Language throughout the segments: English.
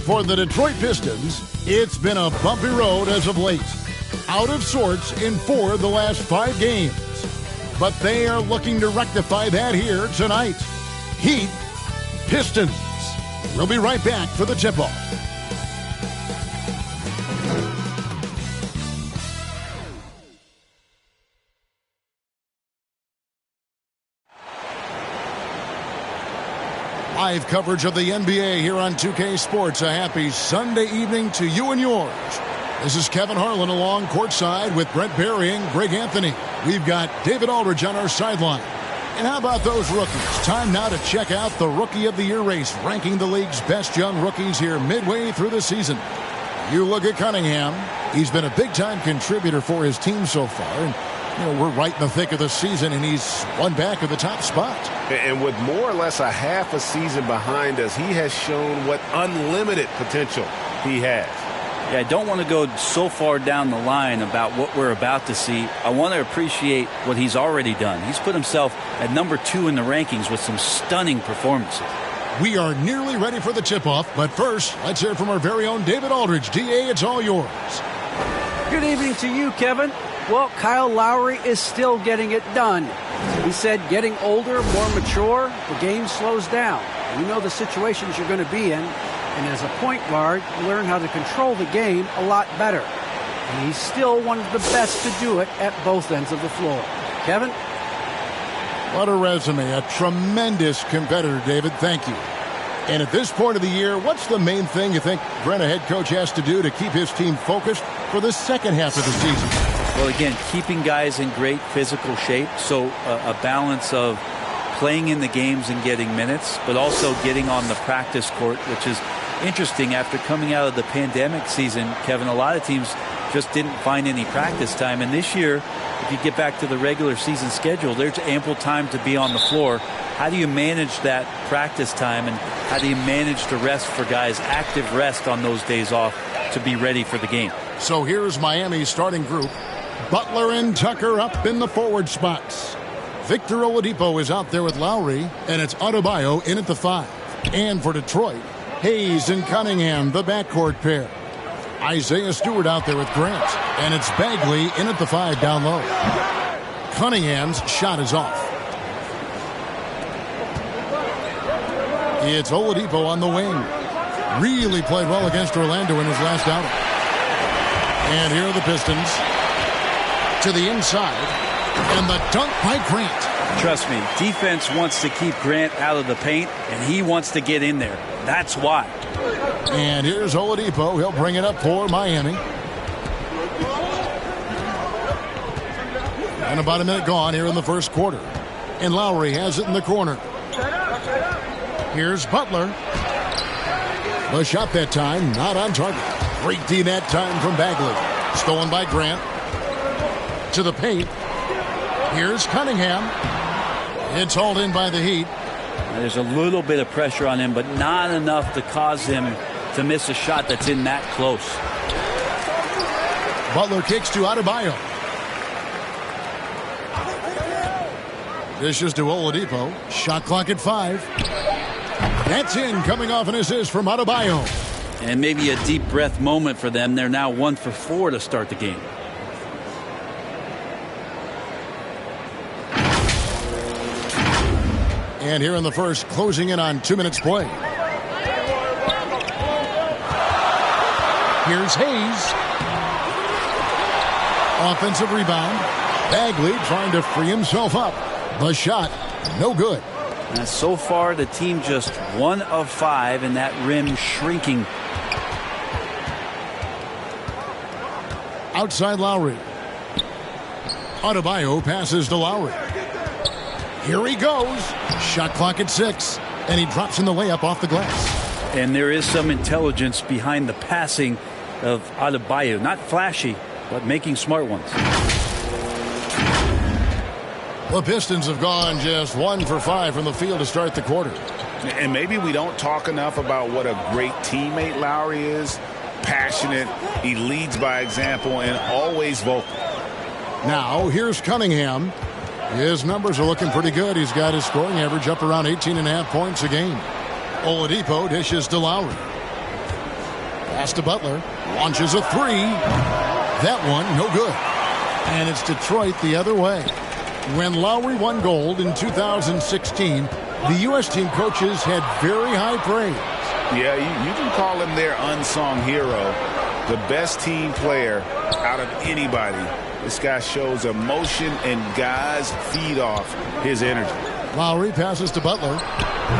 For the Detroit Pistons, it's been a bumpy road as of late. Out of sorts in 4 of the last 5 games. But they are looking to rectify that here tonight. Heat, Pistons. We'll be right back for the tip-off. Live coverage of the NBA here on 2K Sports. A happy Sunday evening to you and yours. This is Kevin Harlan along courtside with Brent Barry and Greg Anthony. We've got David Aldridge on our sideline. And how about those rookies? Time now to check out the Rookie of the Year race, ranking the league's best young rookies here midway through the season. You look at Cunningham. He's been a big-time contributor for his team so far. And we're right in the thick of the season, and he's one back of the top spot. And with more or less a half a season behind us, he has shown what unlimited potential he has. Yeah, I don't want to go so far down the line about what we're about to see. I want to appreciate what he's already done. He's put himself at number 2 in the rankings with some stunning performances. We are nearly ready for the tip-off, but first, let's hear from our very own David Aldridge. DA, it's all yours. Good evening to you, Kevin. Well, Kyle Lowry is still getting it done. He said getting older, more mature, the game slows down. You know the situations you're going to be in, and as a point guard, you learn how to control the game a lot better. And he's still one of the best to do it at both ends of the floor. Kevin? What a resume. A tremendous competitor, David. Thank you. And at this point of the year, what's the main thing you think Brent, a head coach, has to do to keep his team focused for the second half of the season? Well, again, keeping guys in great physical shape, so a balance of playing in the games and getting minutes, but also getting on the practice court, which is interesting after coming out of the pandemic season. Kevin, a lot of teams just didn't find any practice time, and this year, if you get back to the regular season schedule, there's ample time to be on the floor. How do you manage that practice time, and how do you manage the rest for guys, active rest on those days off to be ready for the game? So here's Miami's starting group. Butler and Tucker up in the forward spots. Victor Oladipo is out there with Lowry, and it's Adebayo in at the 5. And for Detroit, Hayes and Cunningham, the backcourt pair. Isaiah Stewart out there with Grant, and it's Bagley in at the 5 down low. Cunningham's shot is off. It's Oladipo on the wing. Really played well against Orlando in his last outing. And here are the Pistons. To the inside, and the dunk by Grant. Trust me, defense wants to keep Grant out of the paint, and he wants to get in there. That's why. And here's Oladipo. He'll bring it up for Miami. And about a minute gone here in the first quarter. And Lowry has it in the corner. Here's Butler. The shot that time, not on target. Great D that time from Bagley. Stolen by Grant. To the paint. Here's Cunningham. It's hauled in by the Heat. There's a little bit of pressure on him, but not enough to cause him to miss a shot that's in that close. Butler kicks to Adebayo. Dishes to Oladipo. Shot clock at 5. That's in, coming off an assist from Adebayo. And maybe a deep breath moment for them. They're now 1 for 4 to start the game. And here in the first, closing in on 2 minutes play. Here's Hayes. Offensive rebound. Bagley trying to free himself up. The shot, no good. And so far, the team just 1 of 5, and that rim shrinking. Outside Lowry. Adebayo passes to Lowry. Here he goes. Shot clock at 6. And he drops in the layup off the glass. And there is some intelligence behind the passing of Adebayo. Not flashy, but making smart ones. The Pistons have gone just 1 for 5 from the field to start the quarter. And maybe we don't talk enough about what a great teammate Lowry is. Passionate, he leads by example, and always vocal. Now, here's Cunningham. His numbers are looking pretty good. He's got his scoring average up around 18.5 points a game. Oladipo dishes to Lowry. Pass to Butler. Launches a three. That one, no good. And it's Detroit the other way. When Lowry won gold in 2016, the U.S. team coaches had very high praise. Yeah, you can call him their unsung hero. The best team player out of anybody. This guy shows emotion, and guys feed off his energy. Lowry passes to Butler.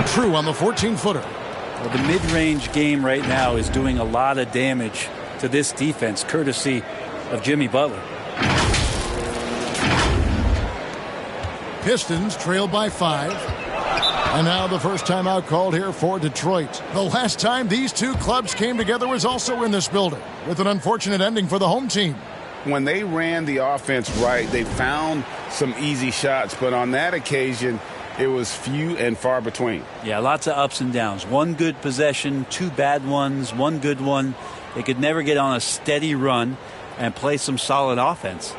True on the 14-footer. Well, the mid-range game right now is doing a lot of damage to this defense, courtesy of Jimmy Butler. Pistons trail by 5. And now the first timeout called here for Detroit. The last time these two clubs came together was also in this building, with an unfortunate ending for the home team. When they ran the offense right, they found some easy shots, but on that occasion, it was few and far between. Yeah, lots of ups and downs. One good possession, two bad ones, one good one. They could never get on a steady run and play some solid offense.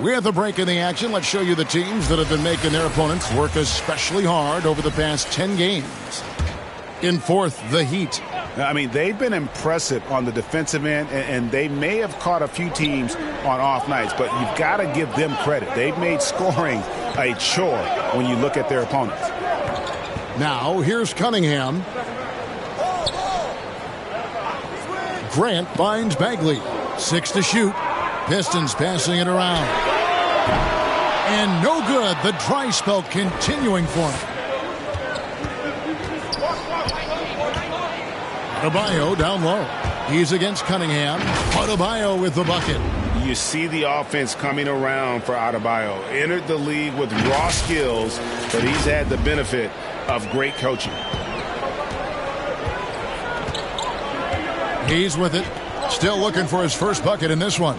With a break in the action, let's show you the teams that have been making their opponents work especially hard over the past 10 games. In fourth, the Heat. I mean, they've been impressive on the defensive end, and they may have caught a few teams on off nights, but you've got to give them credit. They've made scoring a chore when you look at their opponents. Now, here's Cunningham. Grant finds Bagley. 6 to shoot. Pistons passing it around. And no good. The dry spell continuing for him. Adebayo down low. He's against Cunningham. Adebayo with the bucket. You see the offense coming around for Adebayo. Entered the league with raw skills, but he's had the benefit of great coaching. He's with it. Still looking for his first bucket in this one.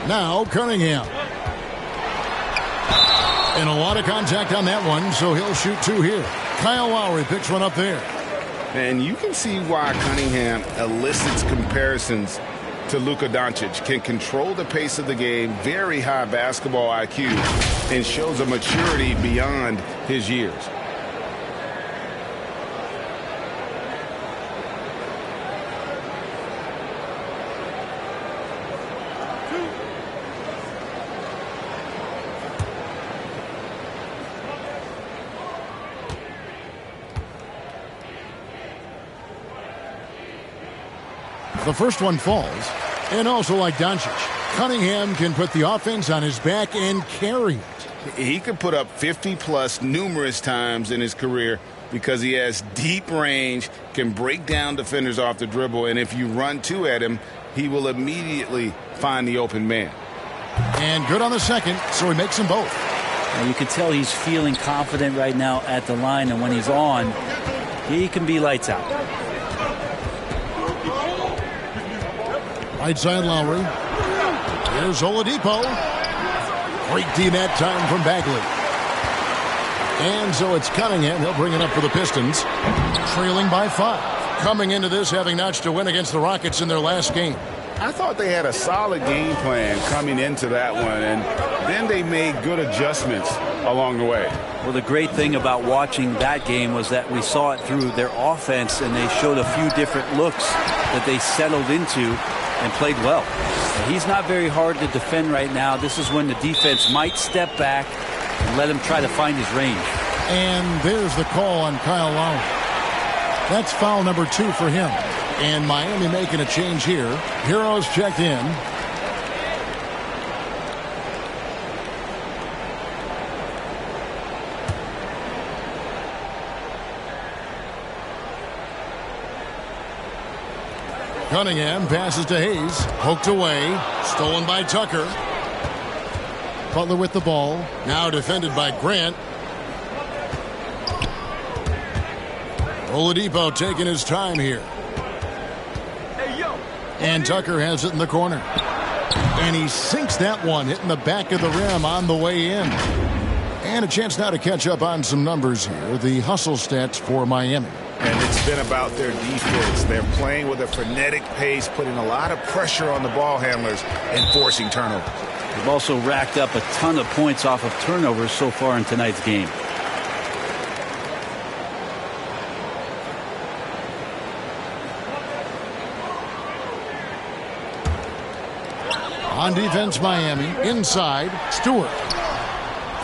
Now Cunningham. And a lot of contact on that one, so he'll shoot 2 here. Kyle Lowry picks one up there. And you can see why Cunningham elicits comparisons to Luka Doncic. Can control the pace of the game, very high basketball IQ, and shows a maturity beyond his years. The first one falls. And also like Doncic, Cunningham can put the offense on his back and carry it. He could put up 50-plus numerous times in his career because he has deep range, can break down defenders off the dribble, and if you run 2 at him, he will immediately find the open man. And good on the second, so he makes them both. And you can tell he's feeling confident right now at the line, and when he's on, he can be lights out. Right side Lowry. Here's Oladipo. Great D that time from Bagley. And so it's Cunningham. He'll bring it up for the Pistons. Trailing by 5. Coming into this having notched a win against the Rockets in their last game. I thought they had a solid game plan coming into that one, and then they made good adjustments along the way. Well, the great thing about watching that game was that we saw it through their offense, and they showed a few different looks that they settled into and played well. He's not very hard to defend right now. This is when the defense might step back and let him try to find his range. And there's the call on Kyle Lowry. That's foul number 2 for him. And Miami making a change here. Heroes checked in. Cunningham passes to Hayes. Poked away. Stolen by Tucker. Butler with the ball. Now defended by Grant. Oladipo taking his time here. And Tucker has it in the corner. And he sinks that one, hitting the back of the rim on the way in. And a chance now to catch up on some numbers here. The hustle stats for Miami. And it's been about their defense. They're playing with a frenetic pace, putting a lot of pressure on the ball handlers and forcing turnovers. They've also racked up a ton of points off of turnovers so far in tonight's game. On defense, Miami. Inside, Stewart.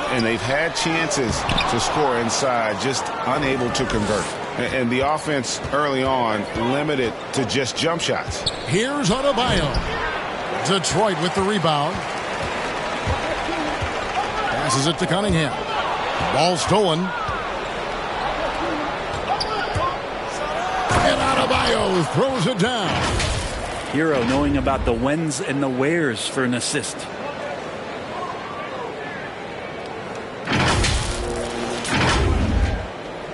And they've had chances to score inside, just unable to convert. And the offense early on limited to just jump shots. Here's Adebayo. Detroit with the rebound. Passes it to Cunningham. Ball stolen. And Adebayo throws it down. Hero knowing about the whens and the wheres for an assist.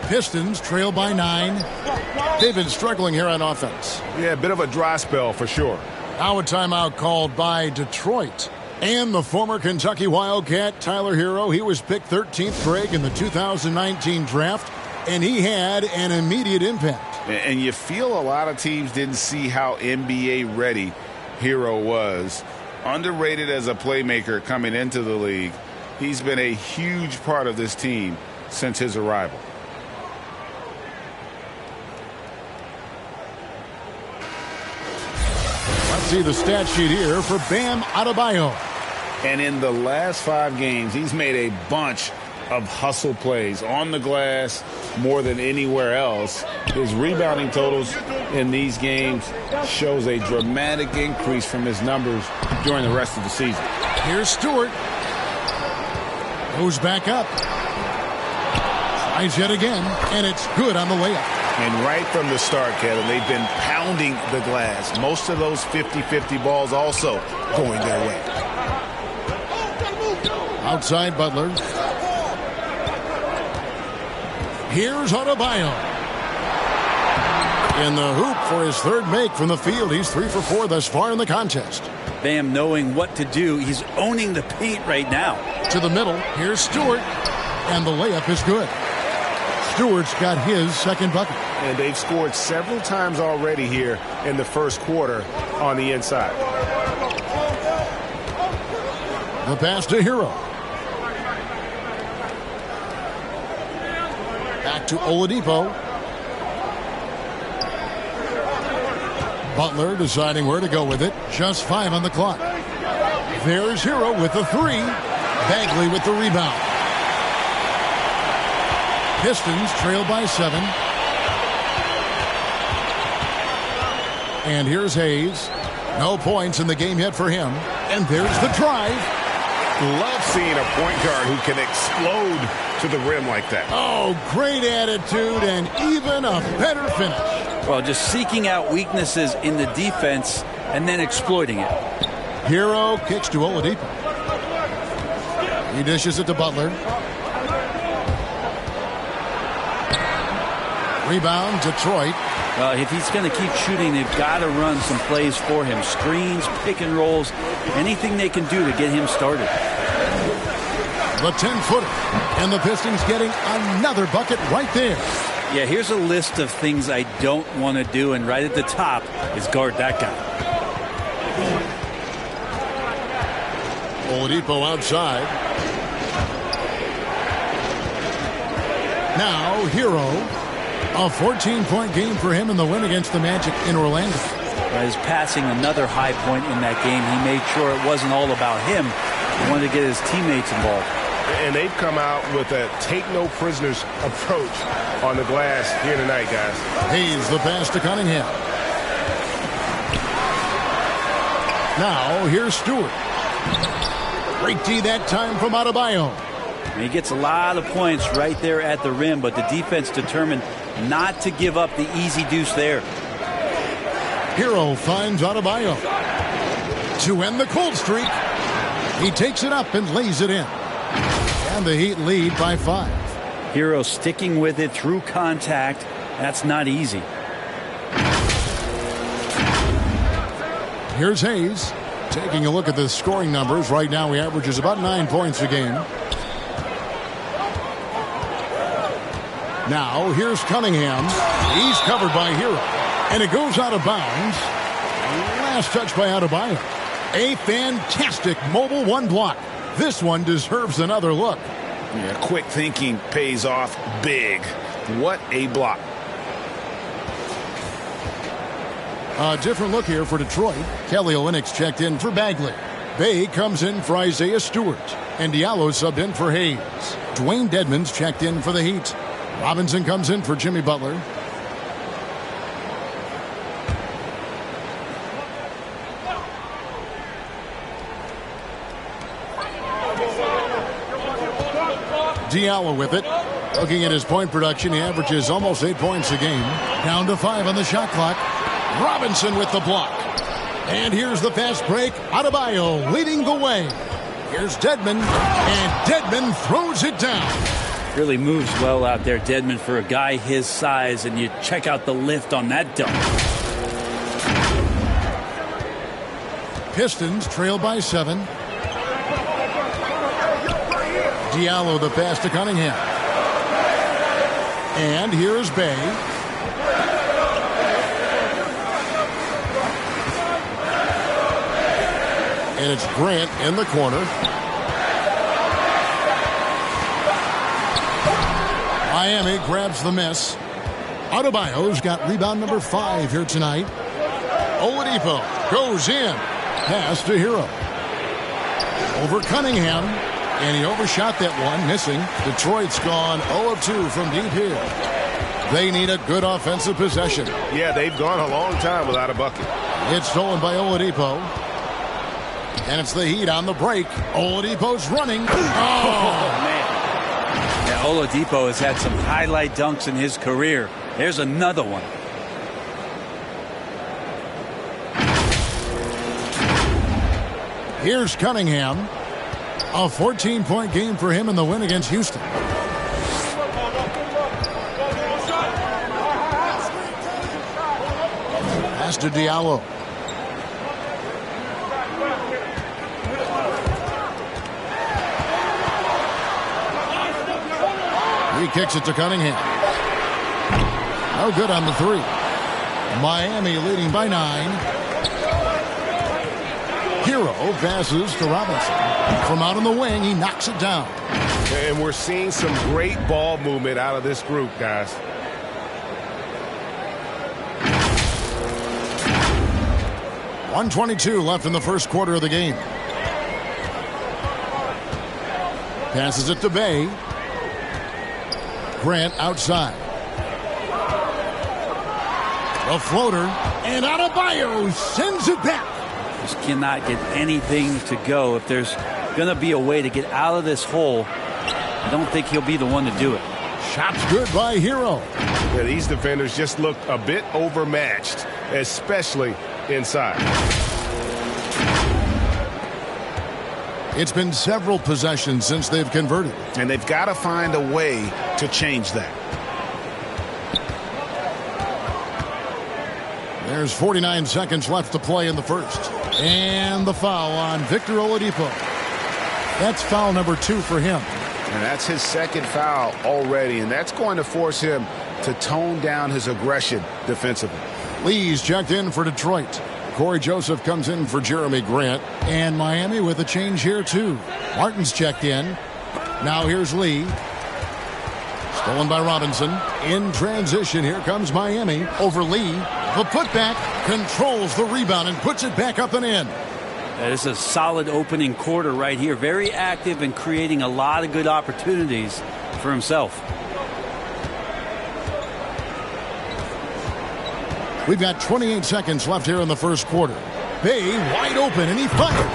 Pistons trail by 9. They've been struggling here on offense. Yeah, a bit of a dry spell for sure. Now a timeout called by Detroit. And the former Kentucky Wildcat, Tyler Hero, he was picked 13th, Greg, in the 2019 draft, and he had an immediate impact. And you feel a lot of teams didn't see how NBA ready Hero was. Underrated as a playmaker coming into the league. He's been a huge part of this team since his arrival. Let's see the stat sheet here for Bam Adebayo. And in the last 5 games, he's made a bunch of hustle plays on the glass more than anywhere else. His rebounding totals in these games shows a dramatic increase from his numbers during the rest of the season. Here's Stewart. Goes back up. Tries yet again, and it's good on the layup. And right from the start, Kevin, they've been pounding the glass. Most of those 50-50 balls also going their way. Outside Butler. Here's Adebayo. In the hoop for his third make from the field. He's 3 for 4 thus far in the contest. Bam knowing what to do. He's owning the paint right now. To the middle. Here's Stewart. And the layup is good. Stewart's got his second bucket. And they've scored several times already here in the first quarter on the inside. The pass to Hero. Back to Oladipo. Butler deciding where to go with it. Just 5 on the clock. There's Hero with the 3. Bagley with the rebound. Pistons trail by 7. And here's Hayes. No points in the game yet for him. And there's the drive. Love seeing a point guard who can explode to the rim like that. Oh, great attitude and even a better finish. Well, just seeking out weaknesses in the defense and then exploiting it. Hero kicks to Oladipo. He dishes it to Butler. Rebound, Detroit. Well, if he's going to keep shooting, they've got to run some plays for him. Screens, pick and rolls, anything they can do to get him started. The 10-footer. And the Pistons getting another bucket right there. Yeah, here's a list of things I don't want to do, and right at the top is guard that guy. Oladipo outside. Now, Hero. A 14-point game for him in the win against the Magic in Orlando. He's passing another high point in that game. He made sure it wasn't all about him. He wanted to get his teammates involved. And they've come out with a take-no-prisoners approach on the glass here tonight, guys. Hayes the pass to Cunningham. Now, here's Stewart. Great D that time from Adebayo. He gets a lot of points right there at the rim, but the defense determined not to give up the easy deuce there. Hero finds Adebayo to end the cold streak. He takes it up and lays it in. And the Heat lead by 5. Hero sticking with it through contact. That's not easy. Here's Hayes taking a look at the scoring numbers. Right now he averages about 9 points a game. Now, here's Cunningham. He's covered by Hero. And it goes out of bounds. Last touch by Adebayo. A fantastic mobile 1 block. This one deserves another look. Yeah, quick thinking pays off big. What a block. A different look here for Detroit. Kelly Olynyk's checked in for Bagley. Bay comes in for Isaiah Stewart, and Diallo subbed in for Hayes. Dwayne Dedmon's checked in for the Heat. Robinson comes in for Jimmy Butler. Diallo with it. Looking at his point production, he averages almost 8 points a game. Down to 5 on the shot clock. Robinson with the block. And here's the fast break. Adebayo leading the way. Here's Dedmon, and Dedmon throws it down. Really moves well out there, Dedmon, for a guy his size, and you check out the lift on that dunk. Pistons trail by 7. Diallo the pass to Cunningham. And here's Bay. And it's Grant in the corner. Miami grabs the miss. Adebayo's got rebound number 5 here tonight. Oladipo goes in. Pass to Hero. Over Cunningham. And he overshot that one, missing. Detroit's gone 0 of 2 from deep here. They need a good offensive possession. Yeah, they've gone a long time without a bucket. It's stolen by Oladipo. And it's the Heat on the break. Oladipo's running. Oh, man. Yeah, Oladipo has had some highlight dunks in his career. There's another one. Here's Cunningham. A 14-point game for him in the win against Houston. Pass to Diallo. He kicks it to Cunningham. No good on the 3. Miami leading by 9. Hero passes to Robinson. From out on the wing, he knocks it down. And we're seeing some great ball movement out of this group, guys. .122 left in the first quarter of the game. Passes it to Bay. Grant outside. A floater. And Adebayo sends it back. Just cannot get anything to go. If there's going to be a way to get out of this hole, I don't think he'll be the one to do it. Shot's good by Hero. Yeah, these defenders just look a bit overmatched, especially inside. It's been several possessions since they've converted. And they've got to find a way to change that. There's 49 seconds left to play in the first. And the foul on Victor Oladipo. That's foul number 2 for him. And that's his second foul already, and that's going to force him to tone down his aggression defensively. Lee's checked in for Detroit. Corey Joseph comes in for Jeremy Grant. And Miami with a change here, too. Martin's checked in. Now here's Lee. Stolen by Robinson. In transition, here comes Miami over Lee. The putback controls the rebound and puts it back up and in. That is a solid opening quarter right here. Very active and creating a lot of good opportunities for himself. We've got 28 seconds left here in the first quarter. Bay wide open, and he fires.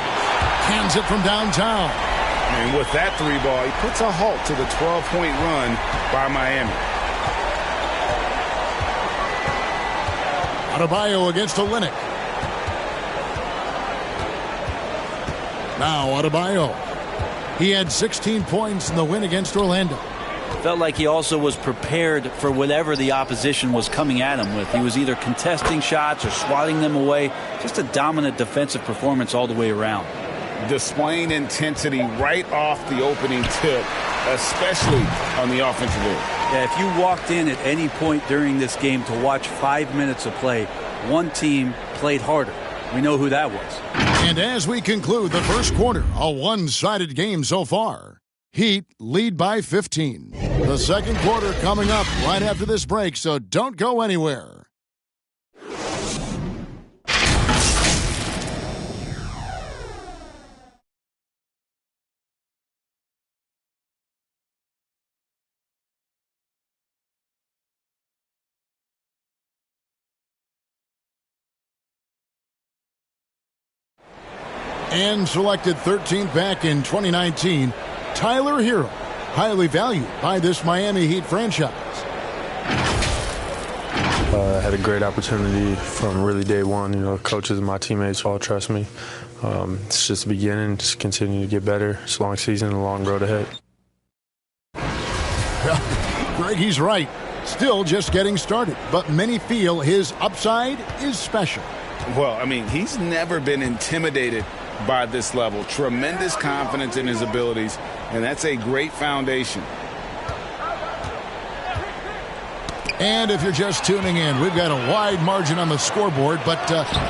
Hands it from downtown. And with that 3-ball, he puts a halt to the 12-point run by Miami. Adebayo against Olynyk. Now Adebayo. He had 16 points in the win against Orlando. Felt like he also was prepared for whatever the opposition was coming at him with. He was either contesting shots or swatting them away. Just a dominant defensive performance all the way around. Displaying intensity right off the opening tip, especially on the offensive end. Yeah, if you walked in at any point during this game to watch 5 minutes of play, one team played harder. We know who that was. And as we conclude the first quarter, a one-sided game so far. Heat lead by 15. The second quarter coming up right after this break, so don't go anywhere. And selected 13th back in 2019, Tyler Hero, highly valued by this Miami Heat franchise. I had a great opportunity from really day one. You know, coaches and my teammates all trust me. It's just the beginning. Just continue to get better. It's a long season and a long road ahead. Well, Greg, he's right. Still just getting started, but many feel his upside is special. Well, I mean, he's never been intimidated by this level. Tremendous confidence in his abilities, and that's a great foundation. And if you're just tuning in, we've got a wide margin on the scoreboard, but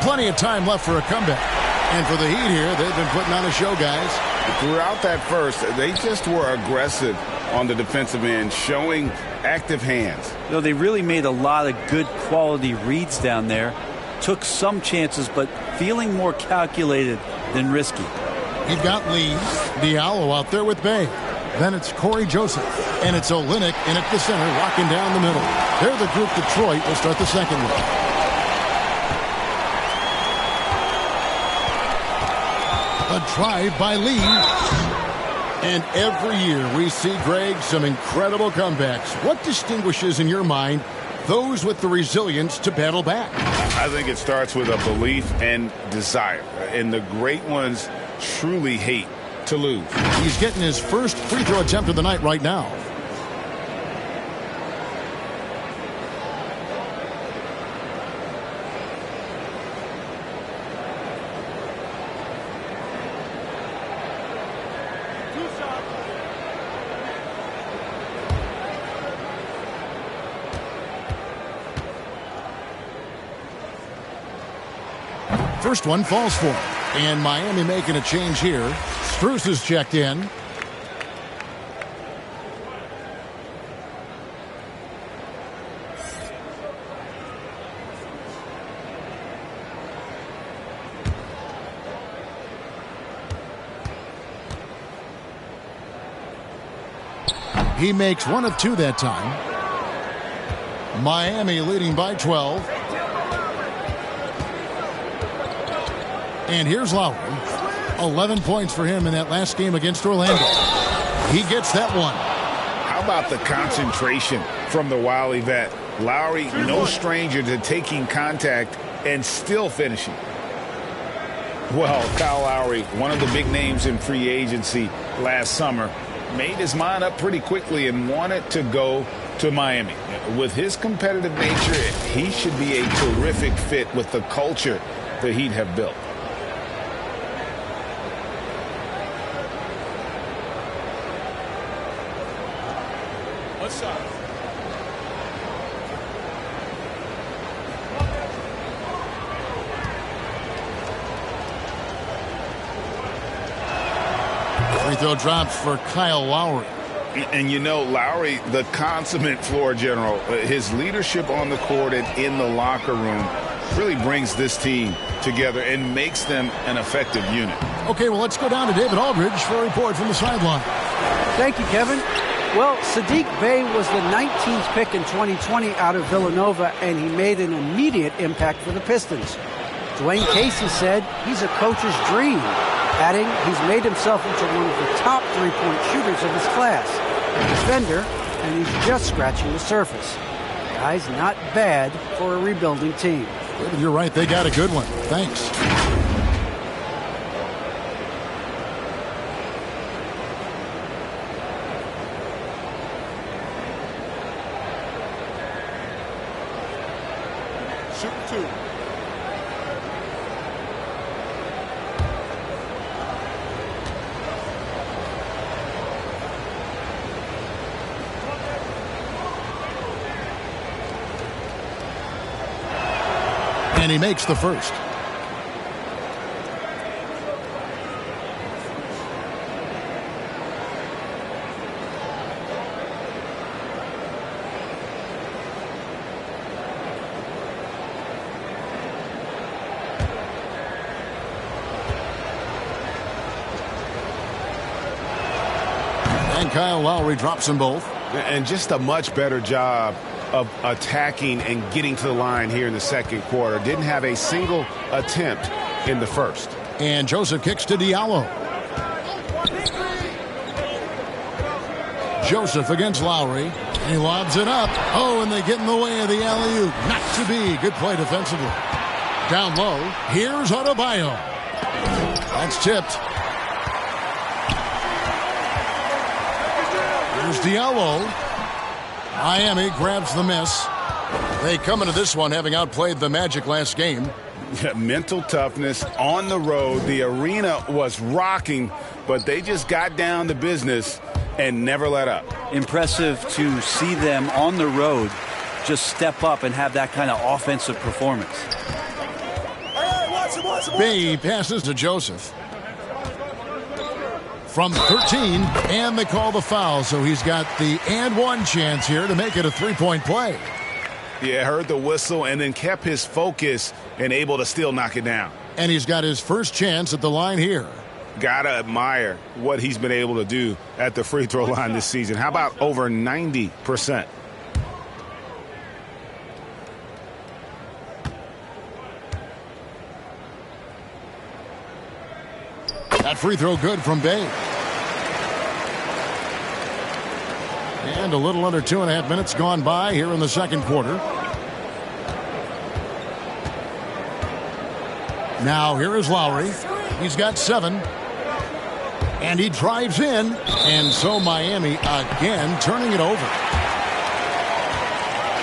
plenty of time left for a comeback. And for the Heat here, they've been putting on a show, guys. Throughout that first, they just were aggressive on the defensive end, showing active hands. You know, they really made a lot of good quality reads down there. Took some chances, but feeling more calculated than risky. You've got Lee, Diallo out there with Bay. Then it's Corey Joseph, and it's Olynyk in at the center, locking down the middle. They're the group Detroit will start the second with. A drive by Lee. And every year we see, Greg, some incredible comebacks. What distinguishes, in your mind, those with the resilience to battle back? I think it starts with a belief and desire. And the great ones truly hate to lose. He's getting his first free throw attempt of the night right now. First one falls for him. And Miami making a change here. Strus is checked in. He makes one of two that time. Miami leading by 12. And here's Lowry. 11 points for him in that last game against Orlando. He gets that one. How about the concentration from the Wily vet? Lowry, no stranger to taking contact and still finishing. Well, Kyle Lowry, one of the big names in free agency last summer, made his mind up pretty quickly and wanted to go to Miami. With his competitive nature, he should be a terrific fit with the culture the Heat have built. What's up? Free throw drops for Kyle Lowry. And you know, Lowry, the consummate floor general, his leadership on the court and in the locker room really brings this team together and makes them an effective unit. Okay, well, let's go down to David Aldridge for a report from the sideline. Thank you, Kevin. Well, Sadiq Bey was the 19th pick in 2020 out of Villanova, and he made an immediate impact for the Pistons. Dwayne Casey said he's a coach's dream, adding he's made himself into one of the top three-point shooters of his class, a defender, and he's just scratching the surface. The guy's not bad for a rebuilding team. You're right, they got a good one. Thanks. Shoot two. And he makes the first. And Kyle Lowry drops them both. And just a much better job of attacking and getting to the line here in the second quarter. Didn't have a single attempt in the first. And Joseph kicks to Diallo. Joseph against Lowry. He lobs it up. Oh, and they get in the way of the alley-oop. Not to be. Good play defensively. Down low. Here's Adebayo. That's tipped. Here's Diallo. Miami grabs the miss. They come into this one having outplayed the Magic last game. Mental toughness on the road. The arena was rocking, but they just got down to business and never let up. Impressive to see them on the road just step up and have that kind of offensive performance. Bay passes to Joseph. From 13, and they call the foul, so he's got the and one chance here to make it a three-point play. Yeah, heard the whistle and then kept his focus and able to still knock it down. And he's got his first chance at the line here. Gotta admire what he's been able to do at the free throw line this season. How about over 90%? That free throw good from Bay. And a little under 2.5 minutes gone by here in the second quarter. Now here is Lowry. He's got 7. And he drives in. And so Miami again turning it over.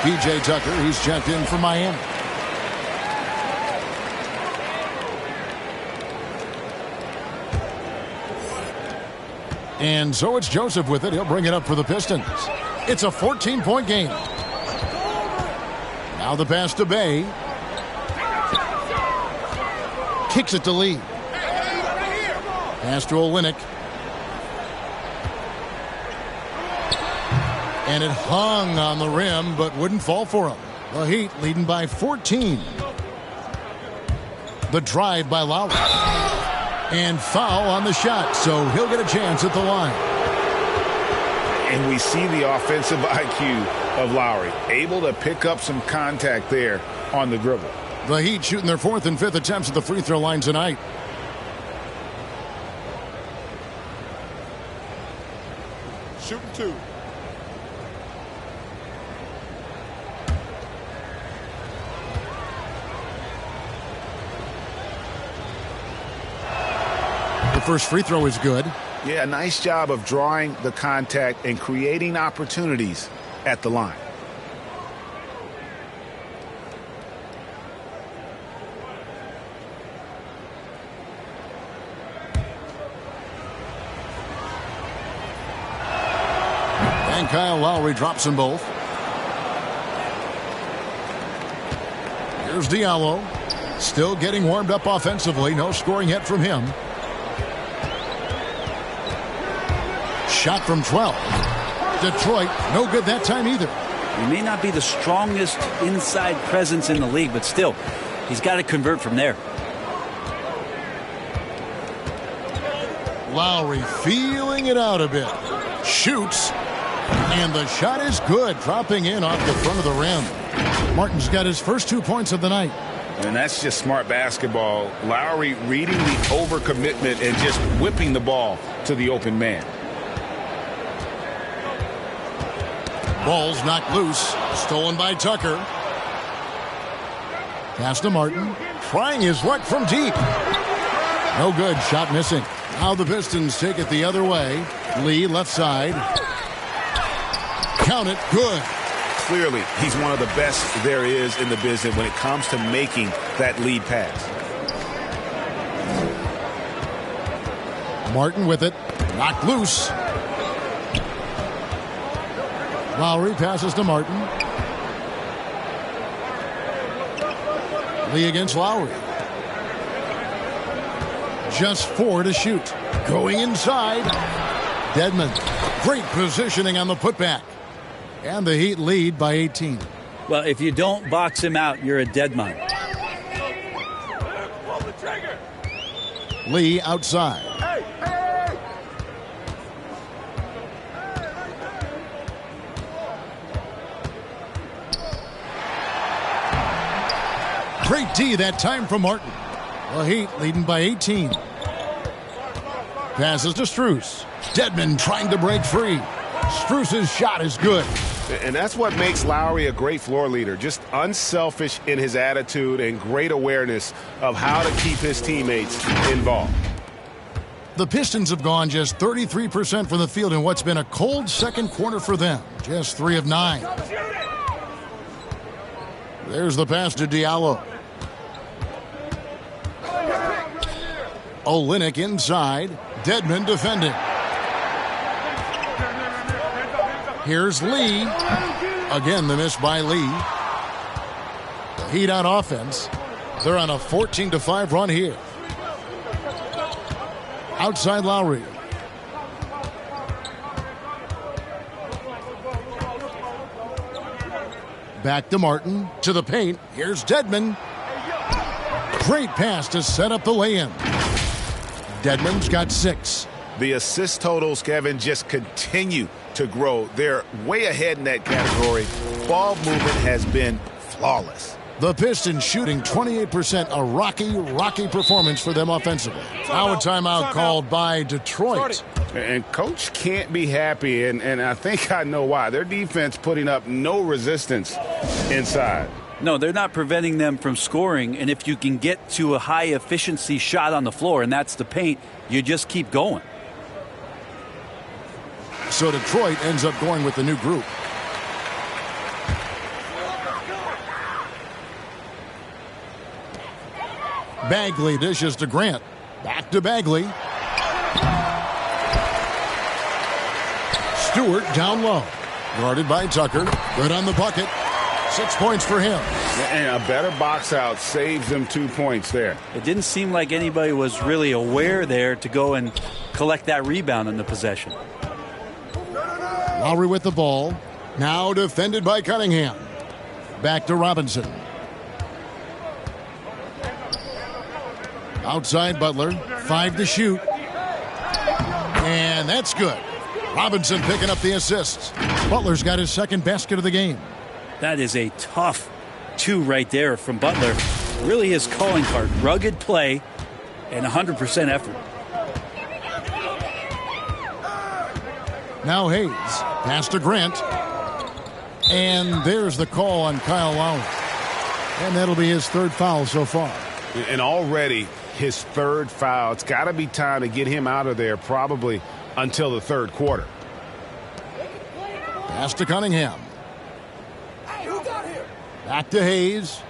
P.J. Tucker, he's checked in for Miami. And so it's Joseph with it. He'll bring it up for the Pistons. It's a 14-point game. Now the pass to Bay. Kicks it to Lee. Pass to Olynyk. And it hung on the rim, but wouldn't fall for him. The Heat leading by 14. The drive by Lowry. And foul on the shot, so he'll get a chance at the line. And we see the offensive IQ of Lowry, able to pick up some contact there on the dribble. The Heat shooting their 4th and 5th attempts at the free throw line tonight. Shooting 2. The first free throw is good. Yeah, nice job of drawing the contact and creating opportunities at the line. And Kyle Lowry drops them both. Here's Diallo. Still getting warmed up offensively. No scoring yet from him. Shot from 12. Detroit, no good that time either. He may not be the strongest inside presence in the league, but still, he's got to convert from there. Lowry feeling it out a bit. Shoots. And the shot is good. Dropping in off the front of the rim. Martin's got his first 2 points of the night. And that's just smart basketball. Lowry reading the overcommitment and just whipping the ball to the open man. Ball's knocked loose. Stolen by Tucker. Pass to Martin. Trying his luck from deep. No good. Shot missing. Now the Pistons take it the other way. Lee left side. Count it. Good. Clearly, he's one of the best there is in the business when it comes to making that lead pass. Martin with it. Knocked loose. Lowry passes to Martin. Lee against Lowry. Just 4 to shoot. Going inside. Dedmon. Great positioning on the putback. And the Heat lead by 18. Well, if you don't box him out, you're a dead man. Lee outside. Great D that time from Martin. The Heat leading by 18. Passes to Strus. Dedmon trying to break free. Strus's shot is good. And that's what makes Lowry a great floor leader. Just unselfish in his attitude and great awareness of how to keep his teammates involved. The Pistons have gone just 33% from the field in what's been a cold second quarter for them. Just 3 of 9. There's the pass to Diallo. Olynyk inside. Dedmon defending. Here's Lee. Again, the miss by Lee. The Heat on offense. They're on a 14-5 run here. Outside Lowry. Back to Martin. To the paint. Here's Dedmon. Great pass to set up the lay-in. Dedmon's got 6. The assist totals, Kevin, just continue to grow. They're way ahead in that category. Ball movement has been flawless. The Pistons shooting 28%, a rocky performance for them offensively. Now a timeout called by Detroit. And Coach can't be happy, and I think I know why. Their defense putting up no resistance inside. No, they're not preventing them from scoring, and if you can get to a high-efficiency shot on the floor, and that's the paint, you just keep going. So Detroit ends up going with the new group. Bagley dishes to Grant. Back to Bagley. Stewart down low. Guarded by Tucker. Good on the bucket. 6 points for him. And a better box out saves them 2 points there. It didn't seem like anybody was really aware there to go and collect that rebound in the possession. Lowry with the ball. Now defended by Cunningham. Back to Robinson. Outside Butler. 5 to shoot. And that's good. Robinson picking up the assists. Butler's got his second basket of the game. That is a tough 2 right there from Butler. Really his calling card. Rugged play and 100% effort. Now Hayes. Pass to Grant. And there's the call on Kyle Lowry. And that'll be his 3rd foul so far. And already his 3rd foul. It's got to be time to get him out of there probably until the 3rd quarter. Pass to Cunningham. Back to Hayes.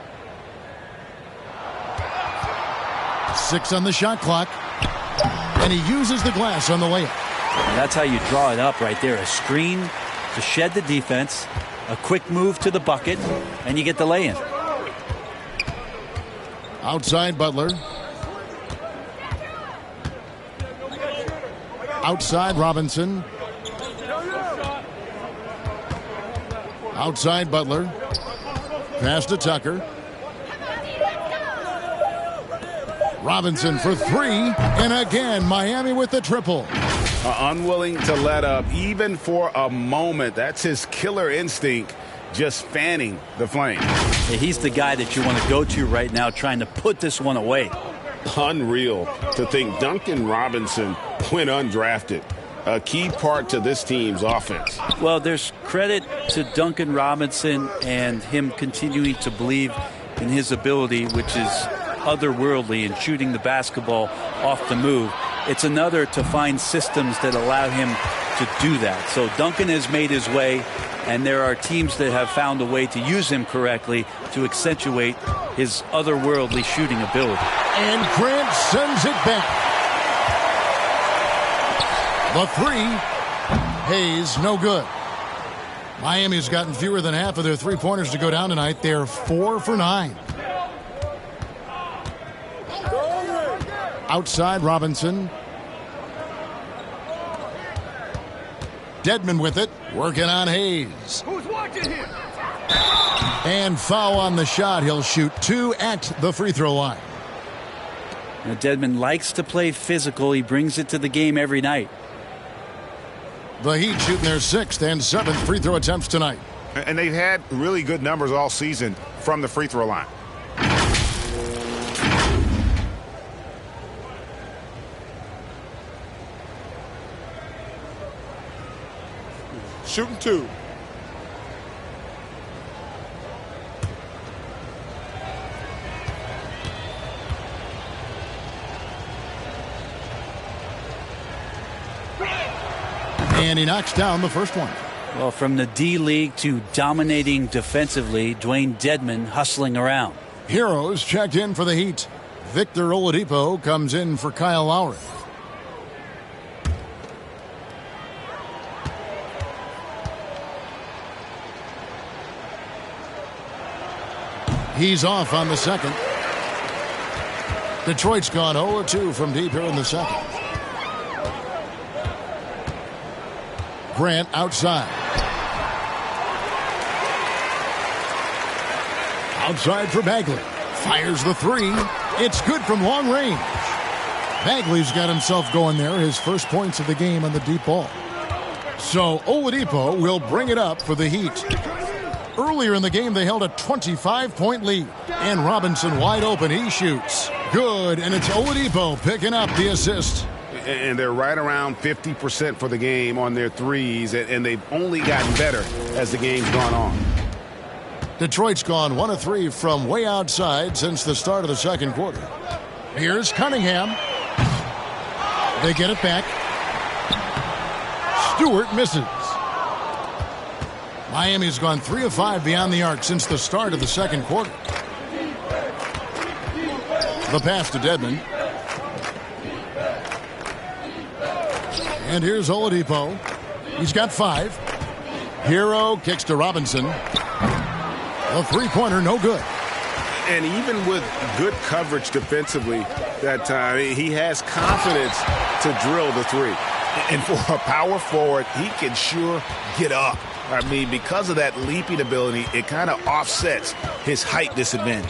6 on the shot clock. And he uses the glass on the layup. And that's how you draw it up right there. A screen to shed the defense, a quick move to the bucket, and you get the lay-in. Outside Butler. Outside Robinson. Outside Butler. Pass to Tucker. Robinson for 3. And again, Miami with the triple. Unwilling to let up even for a moment. That's his killer instinct, just fanning the flame. Yeah, he's the guy that you want to go to right now trying to put this one away. Unreal to think Duncan Robinson went undrafted. A key part to this team's offense. Well, there's credit to Duncan Robinson and him continuing to believe in his ability, which is otherworldly in shooting the basketball off the move. It's another to find systems that allow him to do that. So Duncan has made his way, and there are teams that have found a way to use him correctly to accentuate his otherworldly shooting ability. And Grant sends it back. The 3. Hayes, no good. Miami's gotten fewer than half of their 3-pointers to go down tonight. They're 4 for 9. Outside Robinson. Dedmon with it. Working on Hayes. Who's watching him? And foul on the shot. He'll shoot 2 at the free throw line. Now, Dedmon likes to play physical. He brings it to the game every night. The Heat shooting their 6th and 7th free throw attempts tonight. And they've had really good numbers all season from the free throw line. Shooting 2. And he knocks down the first one. Well, from the D-League to dominating defensively, Dwayne Dedmon hustling around. Heroes checked in for the Heat. Victor Oladipo comes in for Kyle Lowry. He's off on the second. Detroit's gone 0-2 from deep here in the second. Grant outside. Outside for Bagley. Fires the three. It's good from long range. Bagley's got himself going there. His first points of the game on the deep ball. So Oladipo will bring it up for the Heat. Earlier in the game, they held a 25-point lead. And Robinson wide open. He shoots. Good. And it's Oladipo picking up the assist. And they're right around 50% for the game on their threes. And they've only gotten better as the game's gone on. Detroit's gone 1 of 3 from way outside since the start of the second quarter. Here's Cunningham. They get it back. Stewart misses. Miami's gone 3 of 5 beyond the arc since the start of the second quarter. The pass to Dedmon. And here's Oladipo. He's got 5. Hero kicks to Robinson. A three-pointer, no good. And even with good coverage defensively that time, he has confidence to drill the three. And for a power forward, he can sure get up. I mean, because of that leaping ability, it kind of offsets his height disadvantage.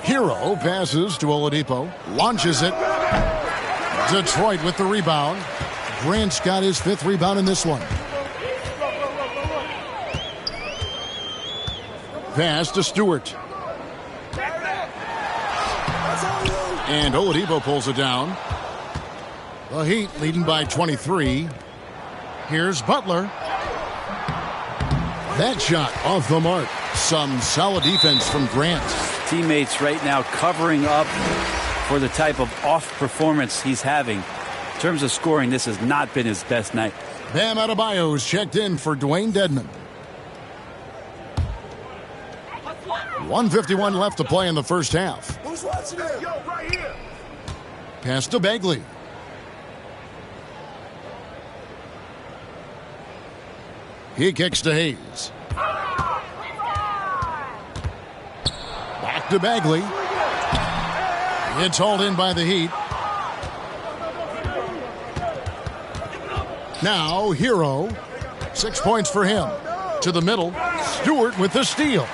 Hero passes to Oladipo. Launches it. Detroit with the rebound. Grant's got his 5th rebound in this one. Pass to Stewart. And Oladipo pulls it down. The Heat leading by 23. Here's Butler. That shot off the mark. Some solid defense from Grant. Teammates right now covering up for the type of off performance he's having. In terms of scoring, this has not been his best night. Bam Adebayo's checked in for Dwayne Dedmon. 1:51 left to play in the first half. Who's watching it? Yo, right here. Pass to Bagley. He kicks to Hayes. Back to Bagley. It's hauled in by the Heat. Now Hero. 6 points for him. To the middle. Stewart with the steal.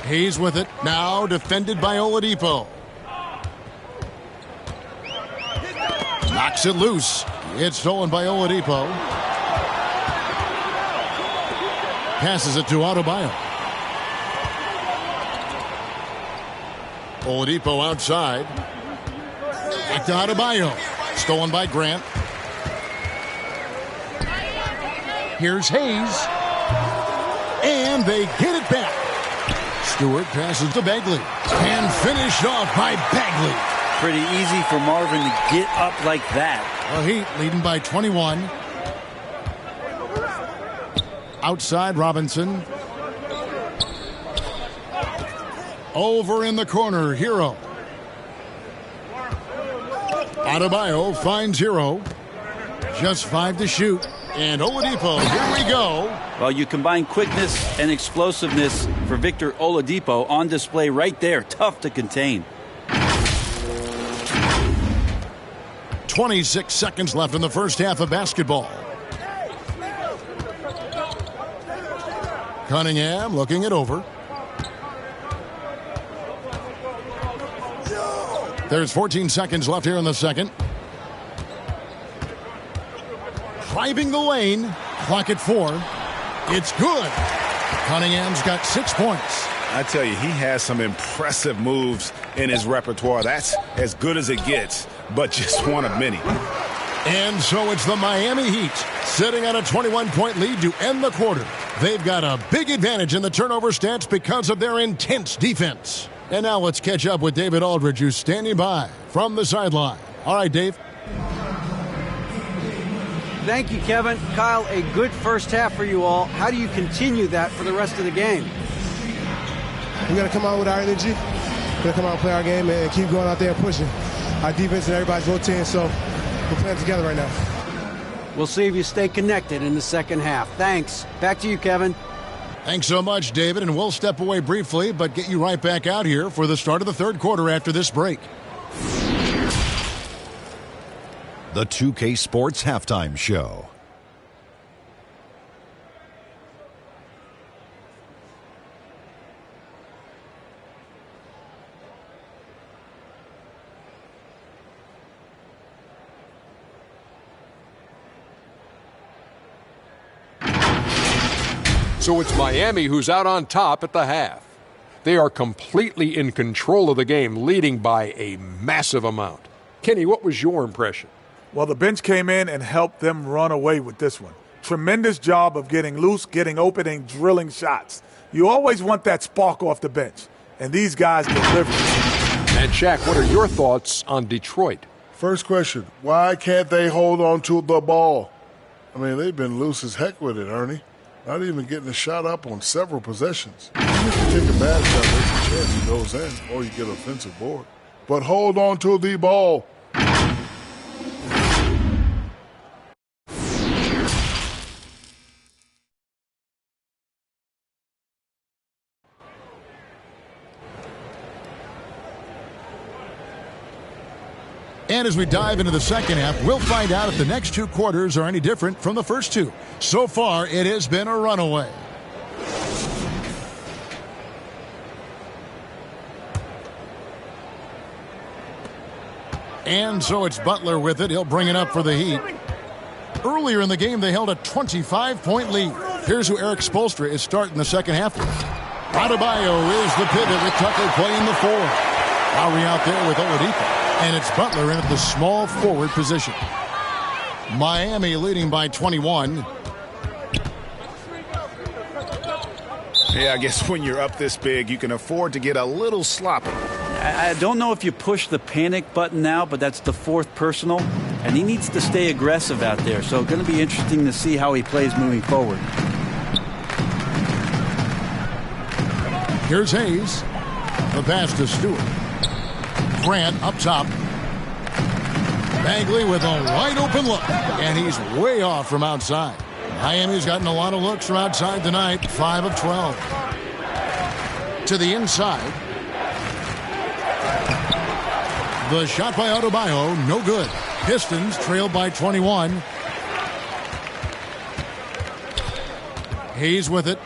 Hayes with it. Now defended by Oladipo. Knocks it loose. It's stolen by Oladipo. Passes it to Adebayo. Oladipo outside. Back to Adebayo. Stolen by Grant. Here's Hayes. And they get it back. Stewart passes to Bagley. And finished off by Bagley. Pretty easy for Marvin to get up like that. The Heat leading by 21. Outside Robinson. Over in the corner, Hero. Adebayo finds Hero. Just 5 to shoot. And Oladipo, here we go. Well, you combine quickness and explosiveness for Victor Oladipo on display right there. Tough to contain. 26 seconds left in the first half of basketball. Cunningham looking it over. There's 14 seconds left here in the second. Driving the lane. Clock at 4. It's good. Cunningham's got 6 points. I tell you, he has some impressive moves in his repertoire. That's as good as it gets, but just one of many. And so it's the Miami Heat sitting on a 21-point lead to end the quarter. They've got a big advantage in the turnover stats because of their intense defense. And now let's catch up with David Aldridge, who's standing by from the sideline. All right, Dave. Thank you, Kevin. Kyle, a good first half for you all. How do you continue that for the rest of the game? We got to come out with our energy. We got to come out and play our game and keep going out there and pushing. Our defense and everybody's rotating, so we're playing together right now. We'll see if you stay connected in the second half. Thanks. Back to you, Kevin. Thanks so much, David, and we'll step away briefly, but get you right back out here for the start of the third quarter after this break. The 2K Sports Halftime Show. So it's Miami who's out on top at the half. They are completely in control of the game, leading by a massive amount. Kenny, what was your impression? Well, the bench came in and helped them run away with this one. Tremendous job of getting loose, getting open, and drilling shots. You always want that spark off the bench, and these guys delivered. And Shaq, what are your thoughts on Detroit? First question, why can't they hold on to the ball? I mean, they've been loose as heck with it, Ernie. Not even getting a shot up on several possessions. Even if you take a bad shot, there's a chance it goes in, or you get an offensive board. But hold on to the ball. And as we dive into the second half, we'll find out if the next two quarters are any different from the first two. So far, it has been a runaway. And so it's Butler with it. He'll bring it up for the Heat. Earlier in the game, they held a 25-point lead. Here's who Eric Spoelstra is starting the second half with. Adebayo is the pivot with Tucker playing the four. Lowry out there with Oladipo. And it's Butler in at the small forward position. Miami leading by 21. Yeah, I guess when you're up this big, you can afford to get a little sloppy. I don't know if you push the panic button now, but that's the fourth personal, and he needs to stay aggressive out there. So it's going to be interesting to see how he plays moving forward. Here's Hayes. The pass to Stewart. Grant up top. Bagley with a wide-open look, and he's way off from outside. Miami's gotten a lot of looks from outside tonight, 5 of 12. To the inside. The shot by Adebayo, no good. Pistons trailed by 21. Hayes with it.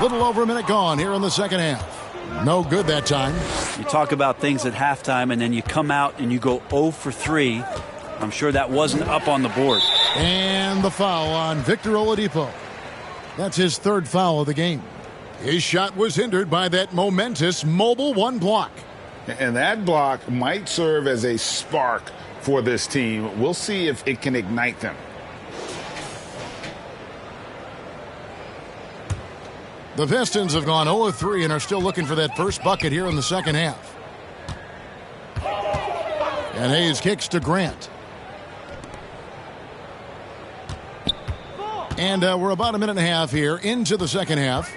Little over a minute gone here in the second half. No good that time. You talk about things at halftime, and then you come out and you go 0 for 3. I'm sure that wasn't up on the board. And the foul on Victor Oladipo. That's his third foul of the game. His shot was hindered by that momentous mobile one block. And that block might serve as a spark for this team. We'll see if it can ignite them. The Pistons have gone 0-3 and are still looking for that first bucket here in the second half. And Hayes kicks to Grant. And we're about a minute and a half here into the second half.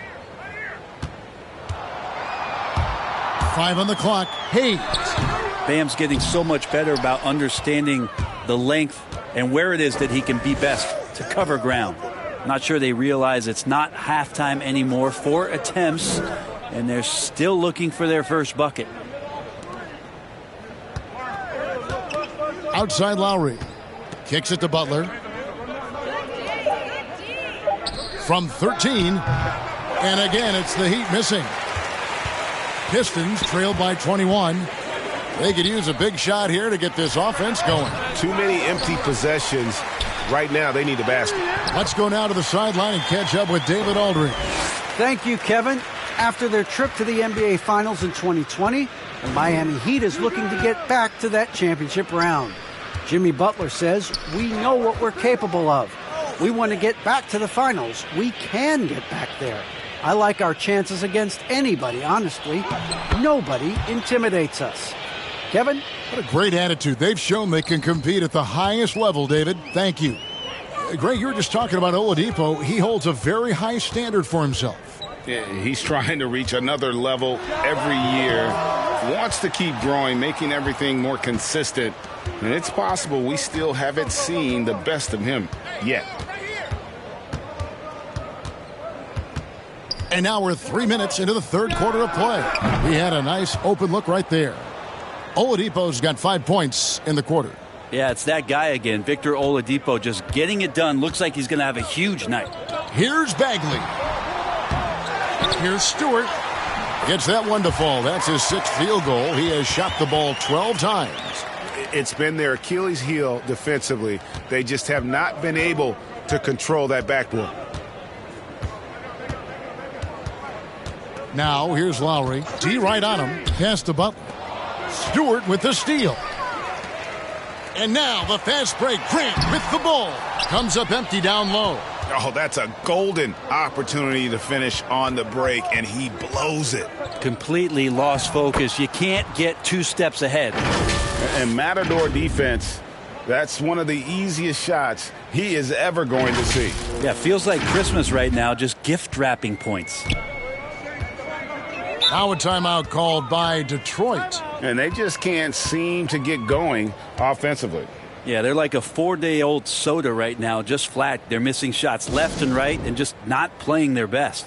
5 on the clock. Hayes. Bam's getting so much better about understanding the length and where it is that he can be best to cover ground. Not sure they realize it's not halftime anymore. 4 attempts, and they're still looking for their first bucket. Outside Lowry. Kicks it to Butler. From 13. And again, it's the Heat missing. Pistons trailed by 21. They could use a big shot here to get this offense going. Too many empty possessions. Right now, they need a basket. Let's go now to the sideline and catch up with David Aldridge. Thank you, Kevin. after their trip to the NBA Finals in 2020, the Miami Heat is looking to get back to that championship round. Jimmy Butler says, "We know what we're capable of. We want to get back to the finals. We can get back there. I like our chances against anybody, honestly. Nobody intimidates us." Kevin? What a great attitude. They've shown they can compete at the highest level, David. Thank you. Greg, you were just talking about Oladipo. He holds a very high standard for himself. Yeah, he's trying to reach another level every year. Wants to keep growing, making everything more consistent. And it's possible we still haven't seen the best of him yet. And now we're 3 minutes into the third quarter of play. We had a nice open look right there. Oladipo's got 5 points in the quarter. Yeah, it's that guy again, Victor Oladipo, just getting it done. Looks like he's going to have a huge night. Here's Bagley. Here's Stewart. Gets that one to fall. That's his 6th field goal. He has shot the ball 12 times. It's been their Achilles heel defensively. They just have not been able to control that backboard. Now here's Lowry. D right on him. Pass to Butler. Stewart with the steal. And now the fast break. Grant with the ball. Comes up empty down low. Oh, that's a golden opportunity to finish on the break, and he blows it. Completely lost focus. You can't get 2 steps ahead. And Matador defense, that's one of the easiest shots he is ever going to see. Yeah, feels like Christmas right now, just gift wrapping points. Now a timeout called by Detroit. And they just can't seem to get going offensively. Yeah, they're like a 4-day-old soda right now, just flat. They're missing shots left and right and just not playing their best.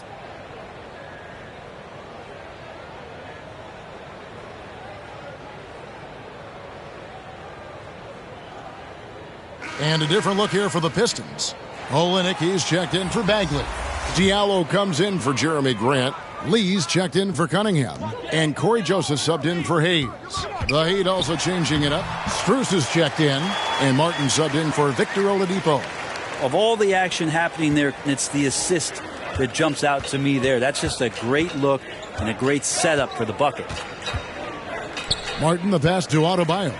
And a different look here for the Pistons. Olynyk, he's checked in for Bagley. Diallo comes in for Jeremy Grant. Lee's checked in for Cunningham. And Corey Joseph subbed in for Hayes. The Heat also changing it up. Strus is checked in. And Martin subbed in for Victor Oladipo. Of all the action happening there, it's the assist that jumps out to me there. That's just a great look and a great setup for the bucket. Martin, the pass to Adebayo.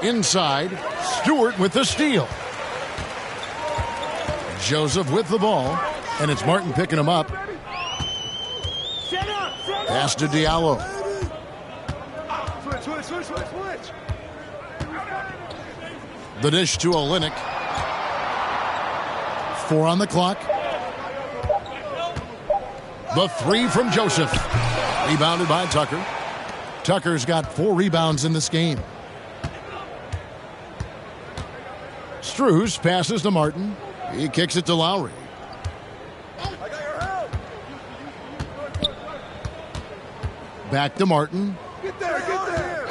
Inside, Stewart with the steal. Joseph with the ball, and it's Martin picking him up. Pass to Diallo. Switch. The dish to Olynyk. 4 on the clock. The 3 from Joseph. Rebounded by Tucker. Tucker's got 4 rebounds in this game. Strus passes to Martin. He kicks it to Lowry. Back to Martin. Get there.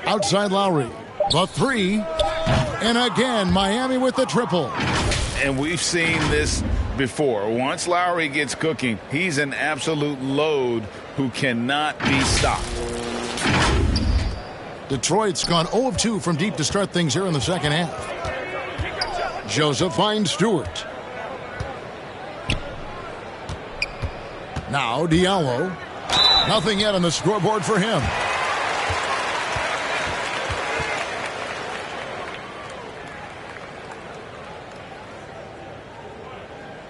Outside Lowry. The 3. And again, Miami with the triple. And we've seen this before. Once Lowry gets cooking, he's an absolute load who cannot be stopped. Detroit's gone 0 of 2 from deep to start things here in the second half. Joseph finds Stewart. Now Diallo. Nothing yet on the scoreboard for him.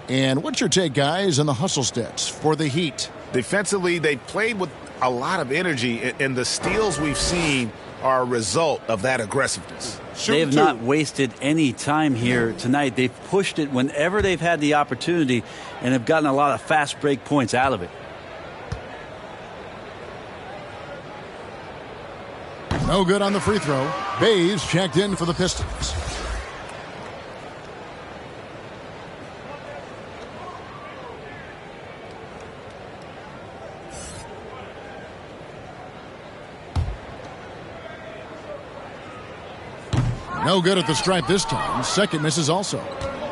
And what's your take, guys, on the hustle stats for the Heat? Defensively, they played with a lot of energy, and the steals we've seen are a result of that aggressiveness. They have not wasted any time here tonight. They've pushed it whenever they've had the opportunity and have gotten a lot of fast break points out of it. No good on the free throw. Bays checked in for the Pistons. No good at the stripe this time. Second misses also.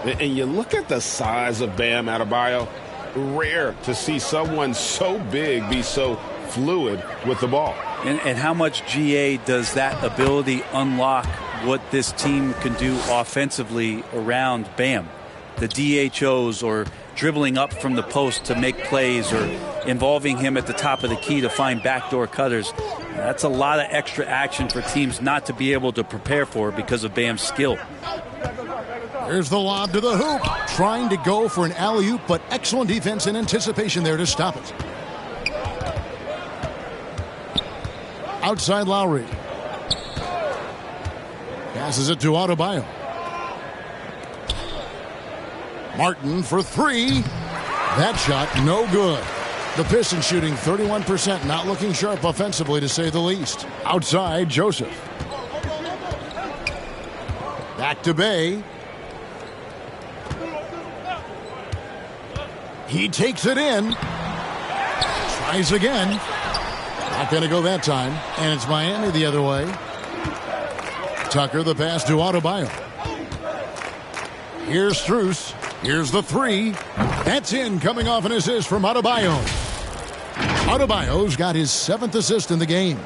And you look at the size of Bam Adebayo. Rare to see someone so big be so fluid with the ball. And how much GA does that ability unlock what this team can do offensively around Bam. The DHOs or dribbling up from the post to make plays or involving him at the top of the key to find backdoor cutters. That's a lot of extra action for teams not to be able to prepare for because of Bam's skill. Here's the lob to the hoop. Trying to go for an alley-oop, but excellent defense and anticipation there to stop it. Outside Lowry. Passes it to Adebayo. Martin for three. That shot no good. The Pistons shooting 31%, not looking sharp offensively to say the least. Outside Joseph. Back to Bay. He takes it in. Tries again. Not going to go that time. And it's Miami the other way. Tucker, the pass to Adebayo. Here's Strus. Here's the three. That's in, coming off an assist from Adebayo. Adebayo's got his 7th assist in the game.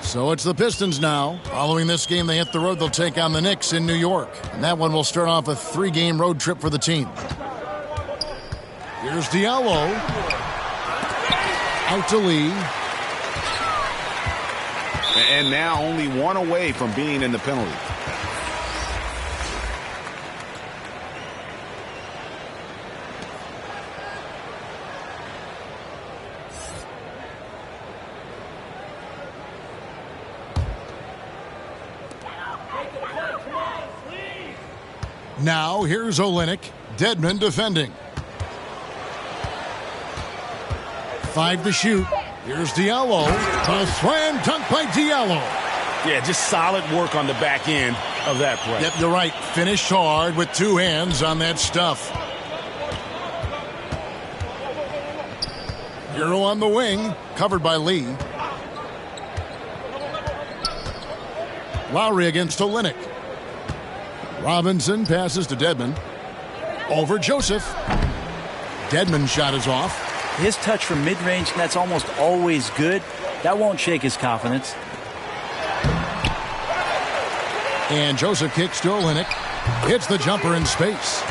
So it's the Pistons now. Following this game, they hit the road. They'll take on the Knicks in New York. And that one will start off a 3-game road trip for the team. Here's Diallo. Out to Lee. And now only one away from being in the penalty. Now here's Olynyk. Dedmon defending. 5 to shoot. Here's Diallo. A slam dunk by Diallo. Yeah, just solid work on the back end of that play. Yep, you're right. Finished hard with 2 hands on that stuff. Hero on the wing. Covered by Lee. Lowry against Olynyk. Robinson passes to Dedmon. Over Joseph. Dedmon's shot is off. His touch from mid-range, that's almost always good. That won't shake his confidence. And Joseph kicks to Olynyk. Hits the jumper in space.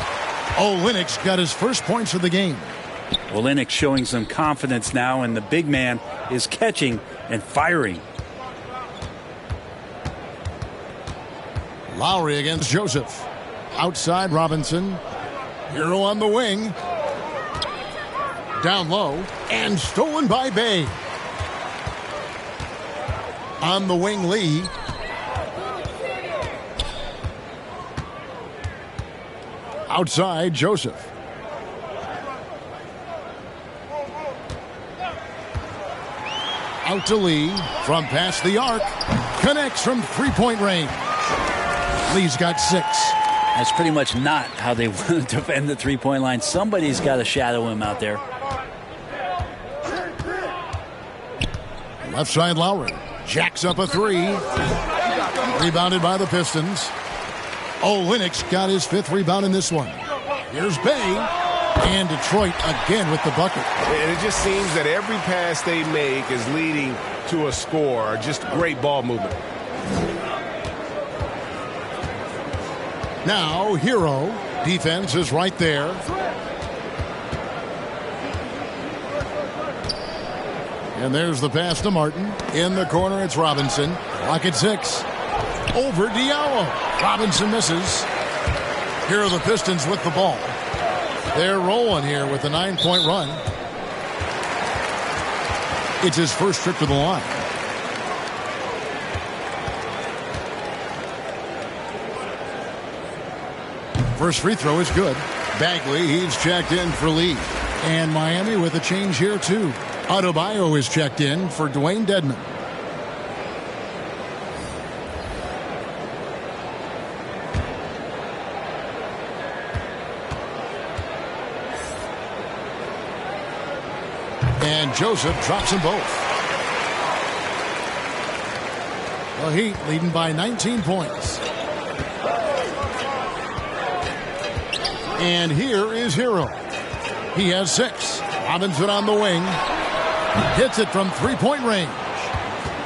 Olynyk's got his first points of the game. Olynyk showing some confidence now, and the big man is catching and firing. Lowry against Joseph. Outside Robinson. Hero on the wing. Down low. And stolen by Bay. On the wing, Lee. Outside, Joseph. Out to Lee. From past the arc. Connects from three-point range. Lee's got 6. That's pretty much not how they want to defend the three-point line. Somebody's got to shadow him out there. Left side, Lowry. Jacks up a 3. Rebounded by the Pistons. Olynyk's got his 5th rebound in this one. Here's Bay. And Detroit again with the bucket. And it just seems that every pass they make is leading to a score. Just great ball movement. Now, Hero. Defense is right there. And there's the pass to Martin. In the corner, it's Robinson. Clock at 6. Over Diallo. Robinson misses. Here are the Pistons with the ball. They're rolling here with a 9-point run. It's his first trip to the line. First free throw is good. Bagley, he's checked in for Lee. And Miami with a change here, too. Adebayo is checked in for Dwayne Dedmon. And Joseph drops them both. The Heat leading by 19 points. And here is Hero. He has 6. Robinson on the wing. Hits it from three-point range.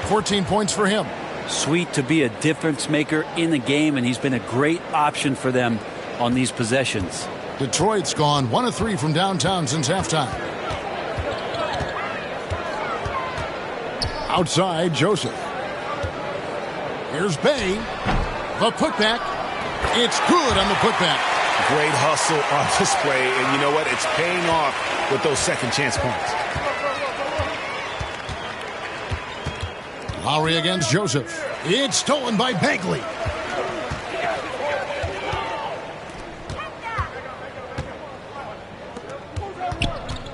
14 points for him. Sweet to be a difference maker in the game, and he's been a great option for them on these possessions. Detroit's gone 1 of 3 from downtown since halftime. Outside, Joseph. Here's Bay. The putback. It's good on the putback. Great hustle on display, and you know what? It's paying off with those second chance points. Lowry against Joseph. It's stolen by Bagley.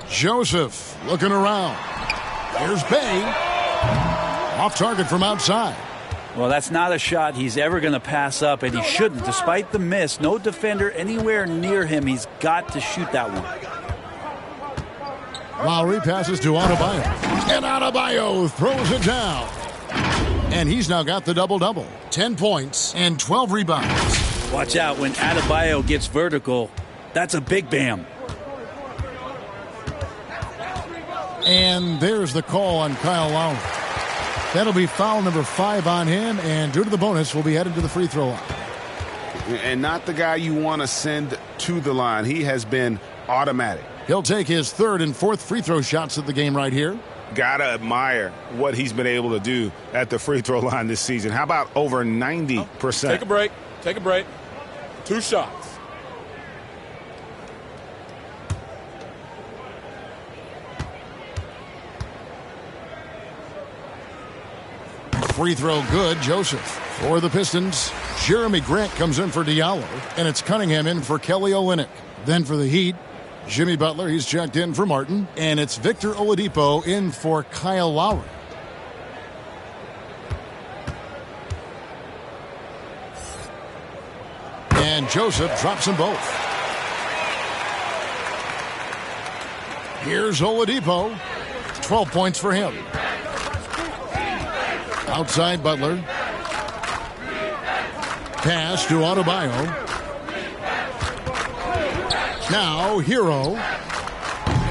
Joseph looking around. Here's Bay. Off target from outside. Well, that's not a shot he's ever going to pass up, and he shouldn't. Despite the miss, no defender anywhere near him. He's got to shoot that one. Lowry passes to Adebayo. And Adebayo throws it down. And he's now got the double-double. 10 points and 12 rebounds. Watch out when Adebayo gets vertical. That's a big bam. And there's the call on Kyle Lowry. That'll be foul number 5 on him, and due to the bonus, will be headed to the free throw line. And not the guy you want to send to the line. He has been automatic. He'll take his 3rd and 4th free throw shots at the game right here. Gotta admire what he's been able to do at the free throw line this season. How about over 90%? Take a break. Take a break. 2 shots. Free throw good, Joseph. For the Pistons, Jeremy Grant comes in for Diallo, and it's Cunningham in for Kelly Olynyk. Then for the Heat, Jimmy Butler, he's checked in for Martin, and it's Victor Oladipo in for Kyle Lowry. And Joseph drops them both. Here's Oladipo. 12 points for him. Outside Butler. Pass to Adebayo. Now Hero.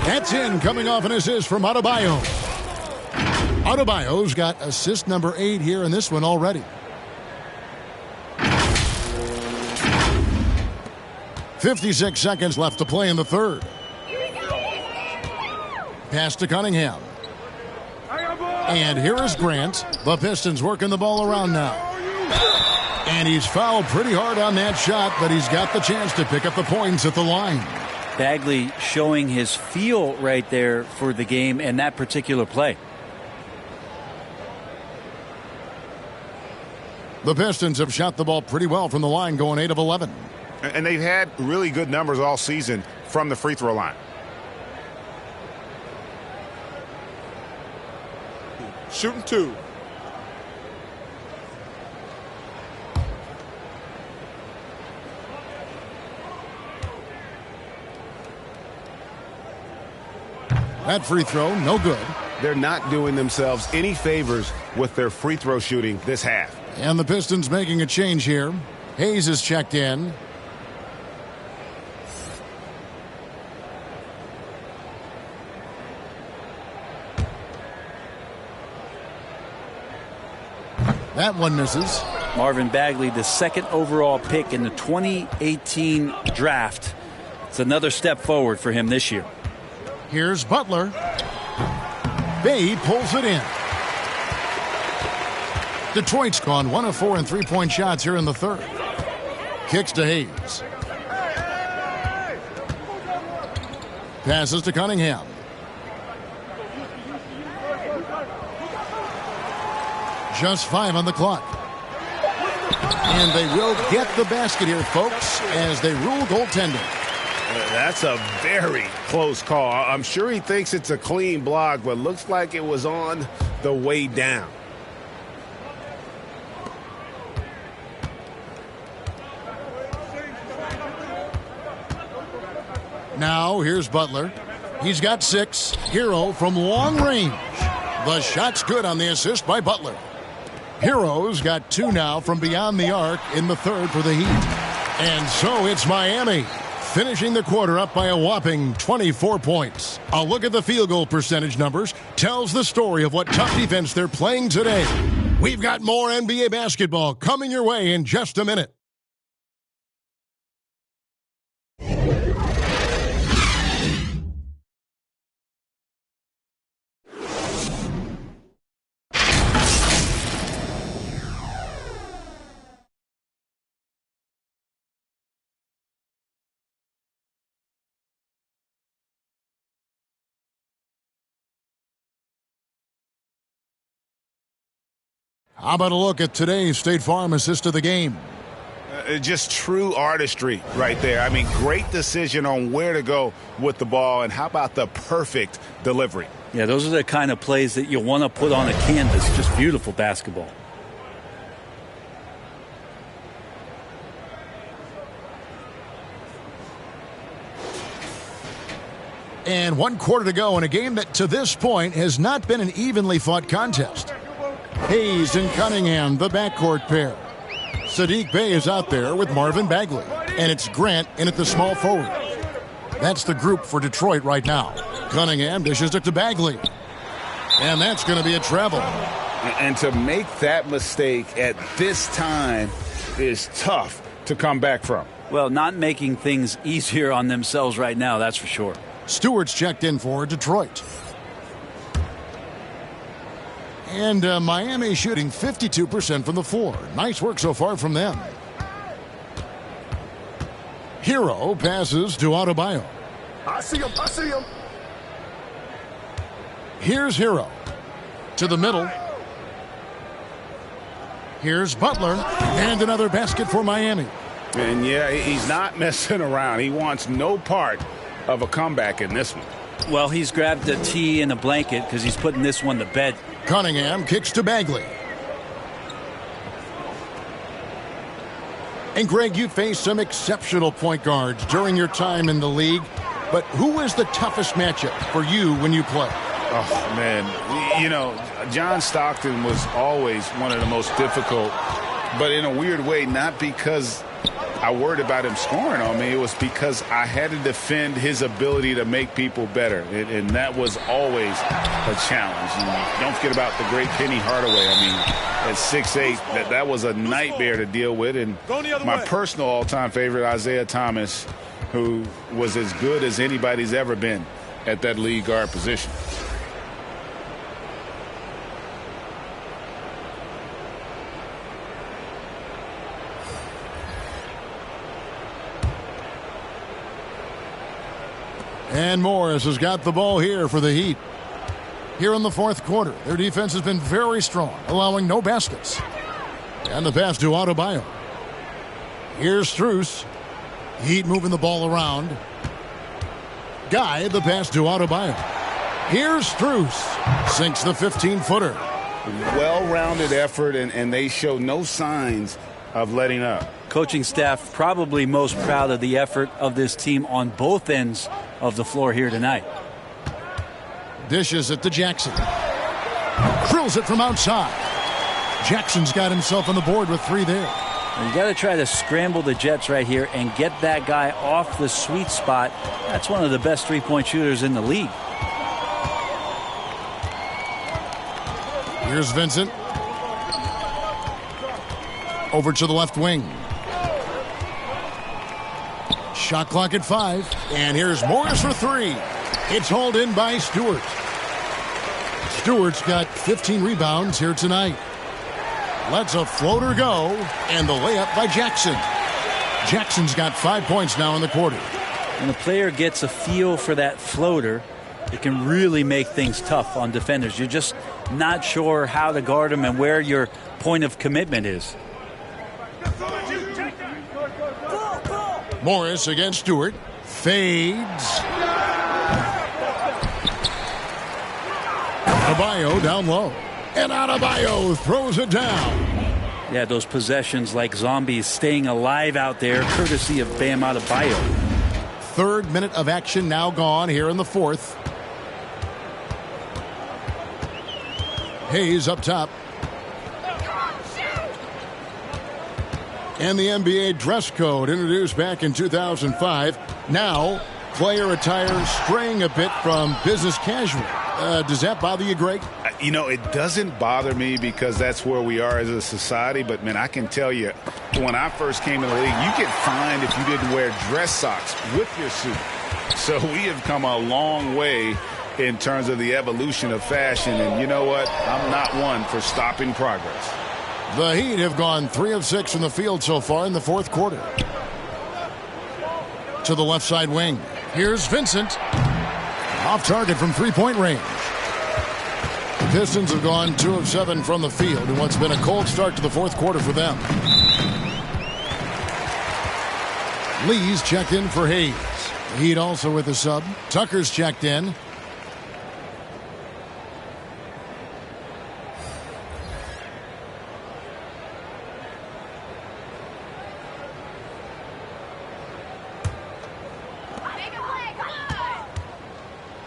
That's in, coming off an assist from Adebayo. Adebayo's got assist number 8 here in this one already. 56 seconds left to play in the 3rd. Pass to Cunningham. And here is Grant. The Pistons working the ball around now. And he's fouled pretty hard on that shot, but he's got the chance to pick up the points at the line. Bagley showing his feel right there for the game and that particular play. The Pistons have shot the ball pretty well from the line, going 8 of 11. And they've had really good numbers all season from the free throw line. Shooting 2. That free throw, no good. They're not doing themselves any favors with their free throw shooting this half. And the Pistons making a change here. Hayes is checked in. That one misses. Marvin Bagley, the 2nd overall pick in the 2018 draft. It's another step forward for him this year. Here's Butler. Bay pulls it in. Detroit's gone 1 of 4 in three-point shots here in the 3rd. Kicks to Hayes. Passes to Cunningham. Just 5 on the clock. And they will get the basket here, folks, as they rule goaltending. That's a very close call. I'm sure he thinks it's a clean block, but looks like it was on the way down. Now here's Butler. He's got 6. Hero from long range. The shot's good on the assist by Butler. Hero's got 2 now from beyond the arc in the 3rd for the Heat. And so it's Miami finishing the quarter up by a whopping 24 points. A look at the field goal percentage numbers tells the story of what tough defense they're playing today. We've got more NBA basketball coming your way in just a minute. How about a look at today's State Farm assist of the game? Just true artistry right there. I mean, great decision on where to go with the ball, and how about the perfect delivery? Yeah, those are the kind of plays that you want to put on a canvas. Just beautiful basketball. And 1 quarter to go in a game that to this point has not been an evenly fought contest. Hayes and Cunningham, the backcourt pair. Sadiq Bey is out there with Marvin Bagley. And it's Grant in at the small forward. That's the group for Detroit right now. Cunningham dishes it to Bagley. And that's going to be a travel. And to make that mistake at this time is tough to come back from. Well, not making things easier on themselves right now, that's for sure. Stewart's checked in for Detroit. And Miami shooting 52% from the floor. Nice work so far from them. Hero passes to Adebayo. I see him. Here's Hero. To the middle. Here's Butler. And another basket for Miami. And yeah, he's not messing around. He wants no part of a comeback in this one. Well, he's grabbed a tee and a blanket because he's putting this one to bed. Cunningham kicks to Bagley. And Greg, you faced some exceptional point guards during your time in the league. But who is the toughest matchup for you when you play? Oh, man. You know, John Stockton was always one of the most difficult, but in a weird way, not because I worried about him scoring on me. It was because I had to defend his ability to make people better. And that was always a challenge. And don't forget about the great Penny Hardaway. I mean, at 6'8", that was a nightmare to deal with. And my personal all-time favorite, Isaiah Thomas, who was as good as anybody's ever been at that lead guard position. And Morris has got the ball here for the Heat. Here in the fourth quarter, their defense has been very strong, allowing no baskets. And the pass to Adebayo. Here's Strus. Heat moving the ball around. Guy, the pass to Adebayo. Here's Strus. Sinks the 15-footer. Well-rounded effort, and they show no signs of letting up. Coaching staff probably most proud of the effort of this team on both ends of the floor here tonight. Dishes it to Jackson. Drills it from outside. Jackson's got himself on the board with 3 there. You got to try to scramble the Jets right here and get that guy off the sweet spot. That's one of the best three-point shooters in the league. Here's Vincent. Over to the left wing. Shot clock at 5. And here's Morris for 3. It's hauled in by Stewart. Stewart's got 15 rebounds here tonight. Lets a floater go. And the layup by Jackson. Jackson's got 5 points now in the quarter. When a player gets a feel for that floater, it can really make things tough on defenders. You're just not sure how to guard them and where your point of commitment is. Morris against Stewart. Fades. Adebayo down low. And Adebayo throws it down. Yeah, those possessions like zombies staying alive out there, courtesy of Bam Adebayo. 3rd minute of action now gone here in the 4th. Hayes up top. And the NBA dress code introduced back in 2005. Now, player attire straying a bit from business casual. Does that bother you, Greg? You know, it doesn't bother me because that's where we are as a society. But, man, I can tell you, when I first came in the league, you get fined if you didn't wear dress socks with your suit. So we have come a long way in terms of the evolution of fashion. And you know what? I'm not one for stopping progress. The Heat have gone 3 of 6 from the field so far in the fourth quarter. To the left side wing. Here's Vincent. Off target from three-point range. The Pistons have gone 2 of 7 from the field in what's been a cold start to the fourth quarter for them. Lee's checked in for Hayes. The Heat also with a sub. Tucker's checked in.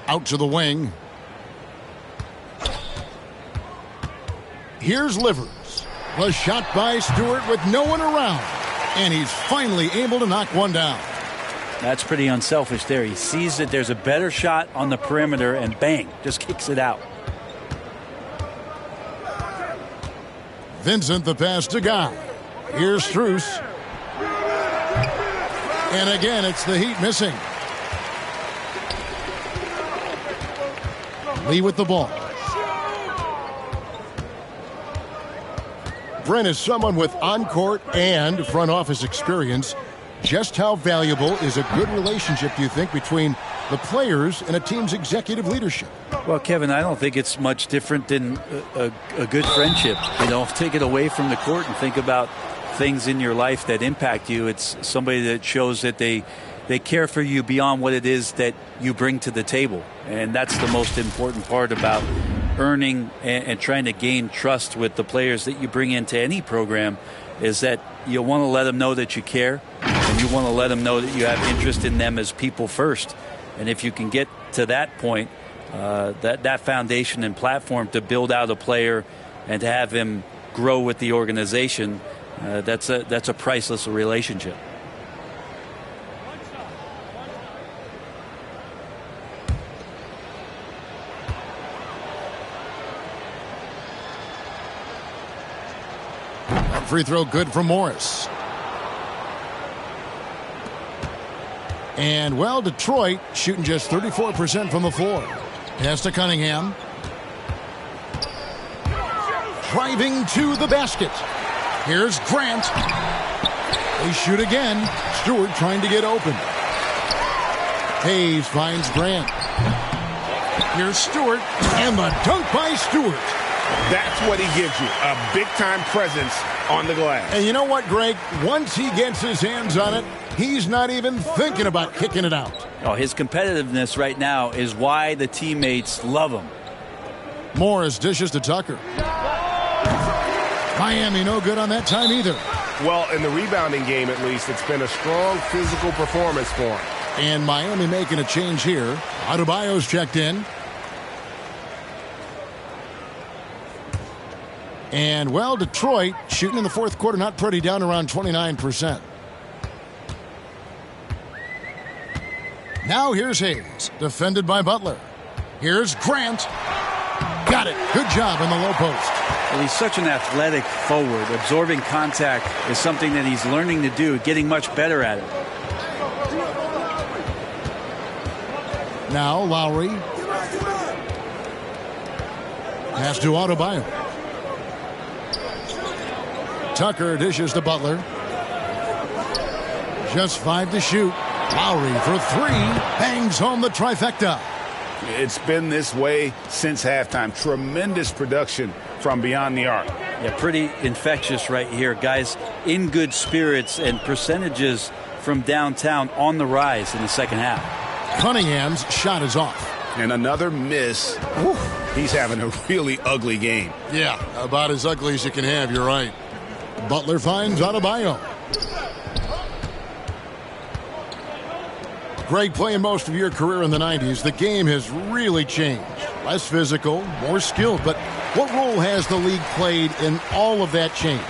Out to the wing. Here's Livers. The shot by Stewart with no one around. And he's finally able to knock one down. That's pretty unselfish there. He sees that there's a better shot on the perimeter and bang, just kicks it out. Vincent the pass to Guy. Here's Strus. And again, it's the Heat missing. Lee with the ball. Brent is someone with on-court and front office experience. Just how valuable is a good relationship, do you think, between the players and a team's executive leadership? Well, Kevin, I don't think it's much different than a good friendship. You know, take it away from the court and think about things in your life that impact you. It's somebody that shows that they care for you beyond what it is that you bring to the table. And that's the most important part about earning and trying to gain trust with the players that you bring into any program, is that you want to let them know that you care, and you want to let them know that you have interest in them as people first. And if you can get to that point, that foundation and platform to build out a player and to have him grow with the organization, that's a priceless relationship. Free throw good for Morris. And, well, Detroit shooting just 34% from the floor. Pass to Cunningham. Driving to the basket. Here's Grant. They shoot again. Stewart trying to get open. Hayes finds Grant. Here's Stewart. And the dunk by Stewart. That's what he gives you, a big-time presence on the glass. And you know what, Greg? Once he gets his hands on it, he's not even thinking about kicking it out. Oh, his competitiveness right now is why the teammates love him. Morris dishes to Tucker. Miami no good on that time either. Well, in the rebounding game, at least, it's been a strong physical performance for him. And Miami making a change here. Adebayo's checked in. And, well, Detroit shooting in the fourth quarter, not pretty, down around 29%. Now here's Hayes, defended by Butler. Here's Grant. Got it. Good job in the low post. Well, he's such an athletic forward. Absorbing contact is something that he's learning to do, getting much better at it. Now Lowry. Pass to Adebayo. Tucker dishes to Butler. Just 5 to shoot. Lowry for 3. Bangs home the trifecta. It's been this way since halftime. Tremendous production from beyond the arc. Yeah, pretty infectious right here. Guys in good spirits, and percentages from downtown on the rise in the second half. Cunningham's shot is off. And another miss. Whew. He's having a really ugly game. Yeah, about as ugly as you can have. You're right. Butler finds Adebayo. Greg, playing most of your career in the 90s, the game has really changed. Less physical, more skilled. But what role has the league played in all of that change?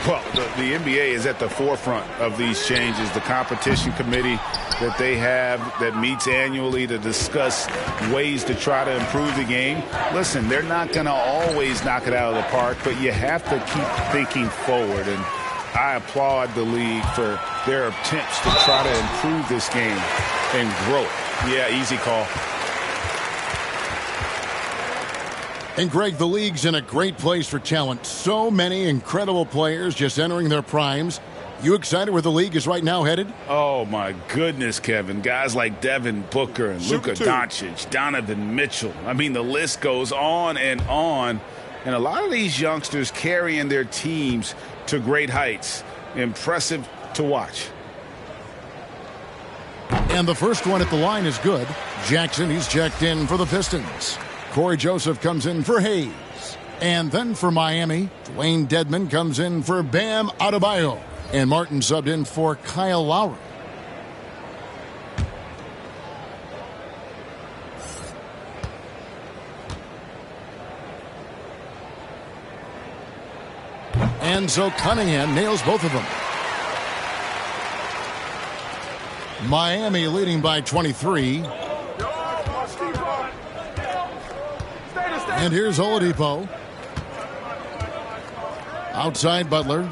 Well, the NBA is at the forefront of these changes. The competition committee that they have that meets annually to discuss ways to try to improve the game. Listen, they're not going to always knock it out of the park, but you have to keep thinking forward. And I applaud the league for their attempts to try to improve this game and grow it. Yeah, easy call. And, Greg, the league's in a great place for talent. So many incredible players just entering their primes. You excited where the league is right now headed? Oh, my goodness, Kevin. Guys like Devin Booker and Luka Doncic, Donovan Mitchell. I mean, the list goes on. And a lot of these youngsters carrying their teams to great heights. Impressive to watch. And the first one at the line is good. Jackson, he's checked in for the Pistons. Corey Joseph comes in for Hayes. And then for Miami, Dwayne Dedmon comes in for Bam Adebayo. And Martin subbed in for Kyle Lowry. And so Cunningham nails both of them. Miami leading by 23. And here's Oladipo. Outside Butler.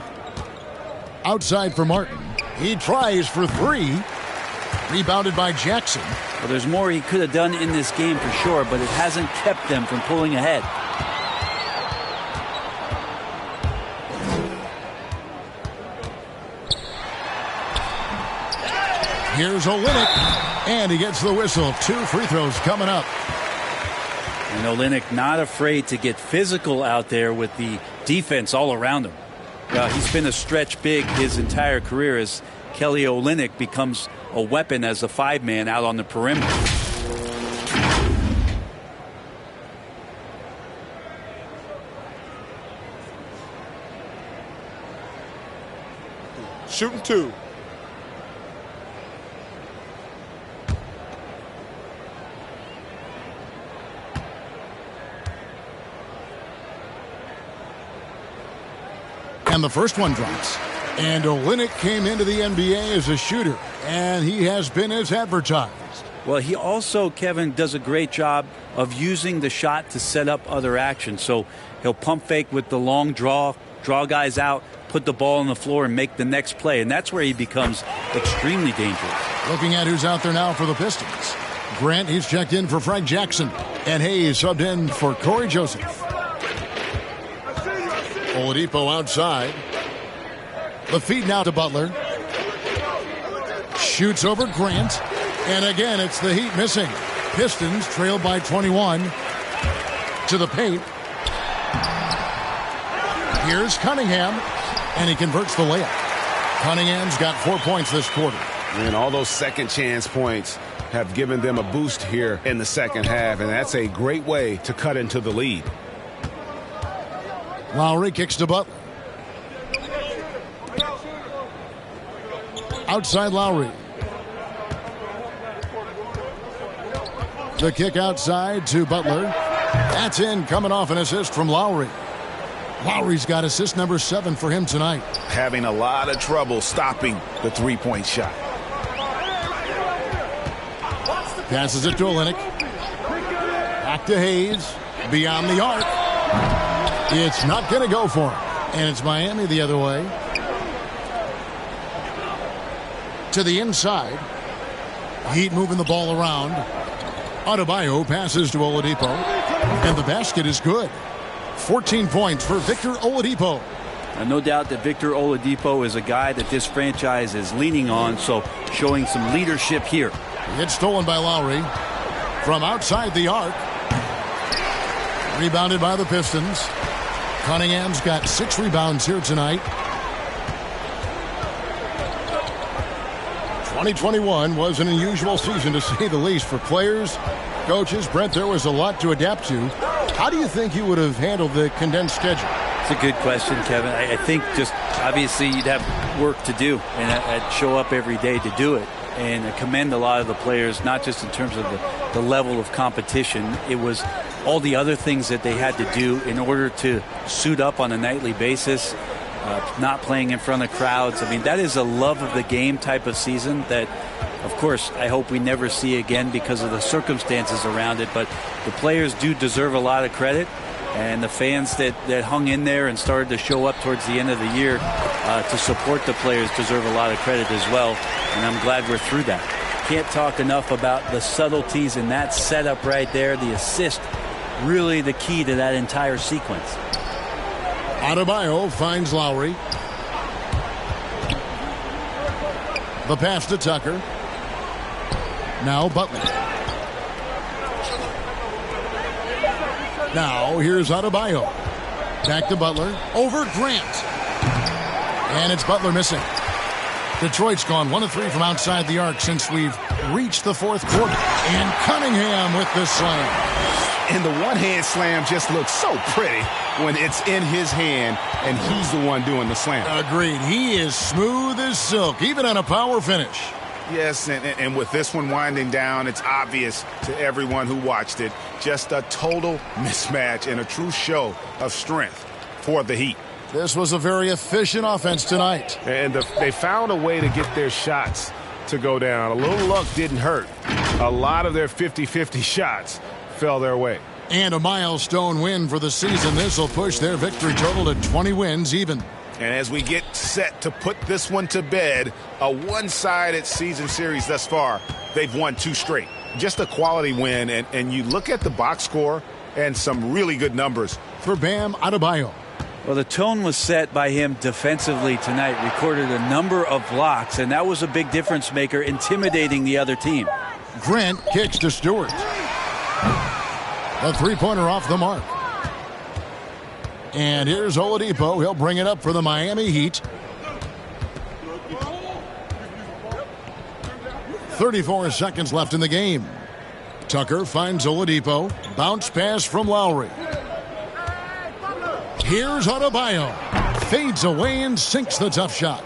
Outside for Martin. He tries for three. Rebounded by Jackson. Well, there's more he could have done in this game for sure, but it hasn't kept them from pulling ahead. Here's Olynyk, and he gets the whistle. 2 free throws coming up. And Olynyk not afraid to get physical out there with the defense all around him. He's been a stretch big his entire career as Kelly Olynyk becomes a weapon as a 5-man out on the perimeter. Shooting 2. And the first one drops. And Olynyk came into the NBA as a shooter, and he has been as advertised. Well, he also, Kevin, does a great job of using the shot to set up other action. So he'll pump fake with the long draw guys out, put the ball on the floor, and make the next play. And that's where he becomes extremely dangerous. Looking at who's out there now for the Pistons. Grant, he's checked in for Frank Jackson. And Hayes subbed in for Corey Joseph. Oladipo outside. The feed now to Butler. Shoots over Grant. And again, it's the Heat missing. Pistons trail by 21. To the paint. Here's Cunningham. And he converts the layup. Cunningham's got 4 points this quarter. And all those second chance points have given them a boost here in the second half. And that's a great way to cut into the lead. Lowry kicks to Butler. Outside Lowry. The kick outside to Butler. That's in, coming off an assist from Lowry. Lowry's got assist number 7 for him tonight. Having a lot of trouble stopping the three-point shot. Passes it to Olynyk. Back to Hayes. Beyond the arc. It's not going to go for him. And it's Miami the other way. To the inside. Heat moving the ball around. Adebayo passes to Oladipo. And the basket is good. 14 points for Victor Oladipo. And no doubt that Victor Oladipo is a guy that this franchise is leaning on, so showing some leadership here. It's stolen by Lowry. From outside the arc. Rebounded by the Pistons. Cunningham's got 6 rebounds here tonight. 2021 was an unusual season to say the least for players, coaches. Brent, there was a lot to adapt to. How do you think you would have handled the condensed schedule? It's a good question, Kevin. I think just obviously you'd have work to do and I'd show up every day to do it. And I commend a lot of the players, not just in terms of the level of competition. It was all the other things that they had to do in order to suit up on a nightly basis. not playing in front of crowds. I mean, that is a love of the game type of season that, of course, I hope we never see again because of the circumstances around it. But the players do deserve a lot of credit. And the fans that hung in there and started to show up towards the end of the year to support the players deserve a lot of credit as well. And I'm glad we're through that. Can't talk enough about the subtleties in that setup right there. The assist, really the key to that entire sequence. Adebayo finds Lowry. The pass to Tucker. Now Butler. Now here's Adebayo. Back to Butler. Over Grant. And it's Butler missing. Detroit's gone 1 of 3 from outside the arc since we've reached the fourth quarter. And Cunningham with the slam. And the one-hand slam just looks so pretty when it's in his hand and he's the one doing the slam. Agreed. He is smooth as silk, even on a power finish. Yes, and with this one winding down, it's obvious to everyone who watched it. Just a total mismatch and a true show of strength for the Heat. This was a very efficient offense tonight. And they found a way to get their shots to go down. A little luck didn't hurt. A lot of their 50-50 shots fell their way. And a milestone win for the season. This will push their victory total to 20 wins even. And as we get set to put this one to bed, a one-sided season series thus far, they've won 2 straight. Just a quality win, and you look at the box score and some really good numbers. For Bam Adebayo. Well, the tone was set by him defensively tonight. Recorded a number of blocks, and that was a big difference maker, intimidating the other team. Grant kicks to Stewart. A three-pointer off the mark. And here's Oladipo. He'll bring it up for the Miami Heat. 34 seconds left in the game. Tucker finds Oladipo. Bounce pass from Lowry. Here's Adebayo. Fades away and sinks the tough shot.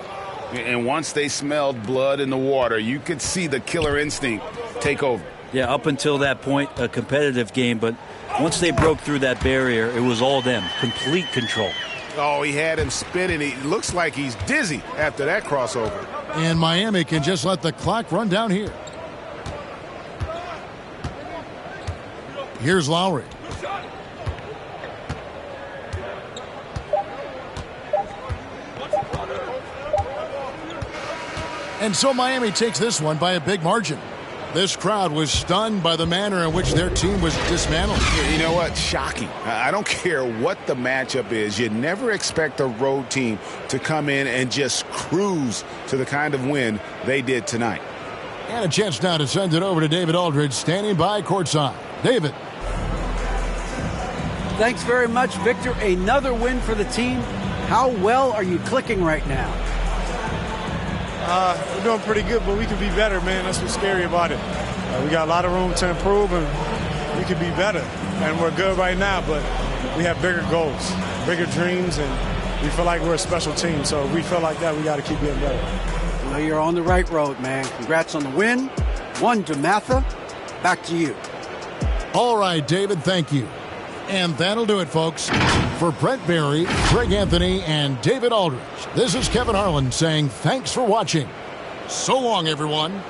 And once they smelled blood in the water, you could see the killer instinct take over. Yeah, up until that point, a competitive game, but once they broke through that barrier, it was all them. Complete control. Oh, he had him spinning. He looks like he's dizzy after that crossover. And Miami can just let the clock run down here. Here's Lowry. And so Miami takes this one by a big margin. This crowd was stunned by the manner in which their team was dismantled. You know what? Shocking. I don't care what the matchup is. You never expect a road team to come in and just cruise to the kind of win they did tonight. And a chance now to send it over to David Aldridge, standing by courtside. David. Thanks very much, Victor. Another win for the team. How well are you clicking right now? We're doing pretty good, but we can be better, man. That's what's scary about it. We got a lot of room to improve, and we can be better. And we're good right now, but we have bigger goals, bigger dreams, and we feel like we're a special team. So if we feel like that, we got to keep getting better. Well, you're on the right road, man. Congrats on the win. 1 to Matha. Back to you. All right, David, thank you. And that'll do it, folks. For Brent Barry, Greg Anthony, and David Aldridge, this is Kevin Harlan saying thanks for watching. So long, everyone.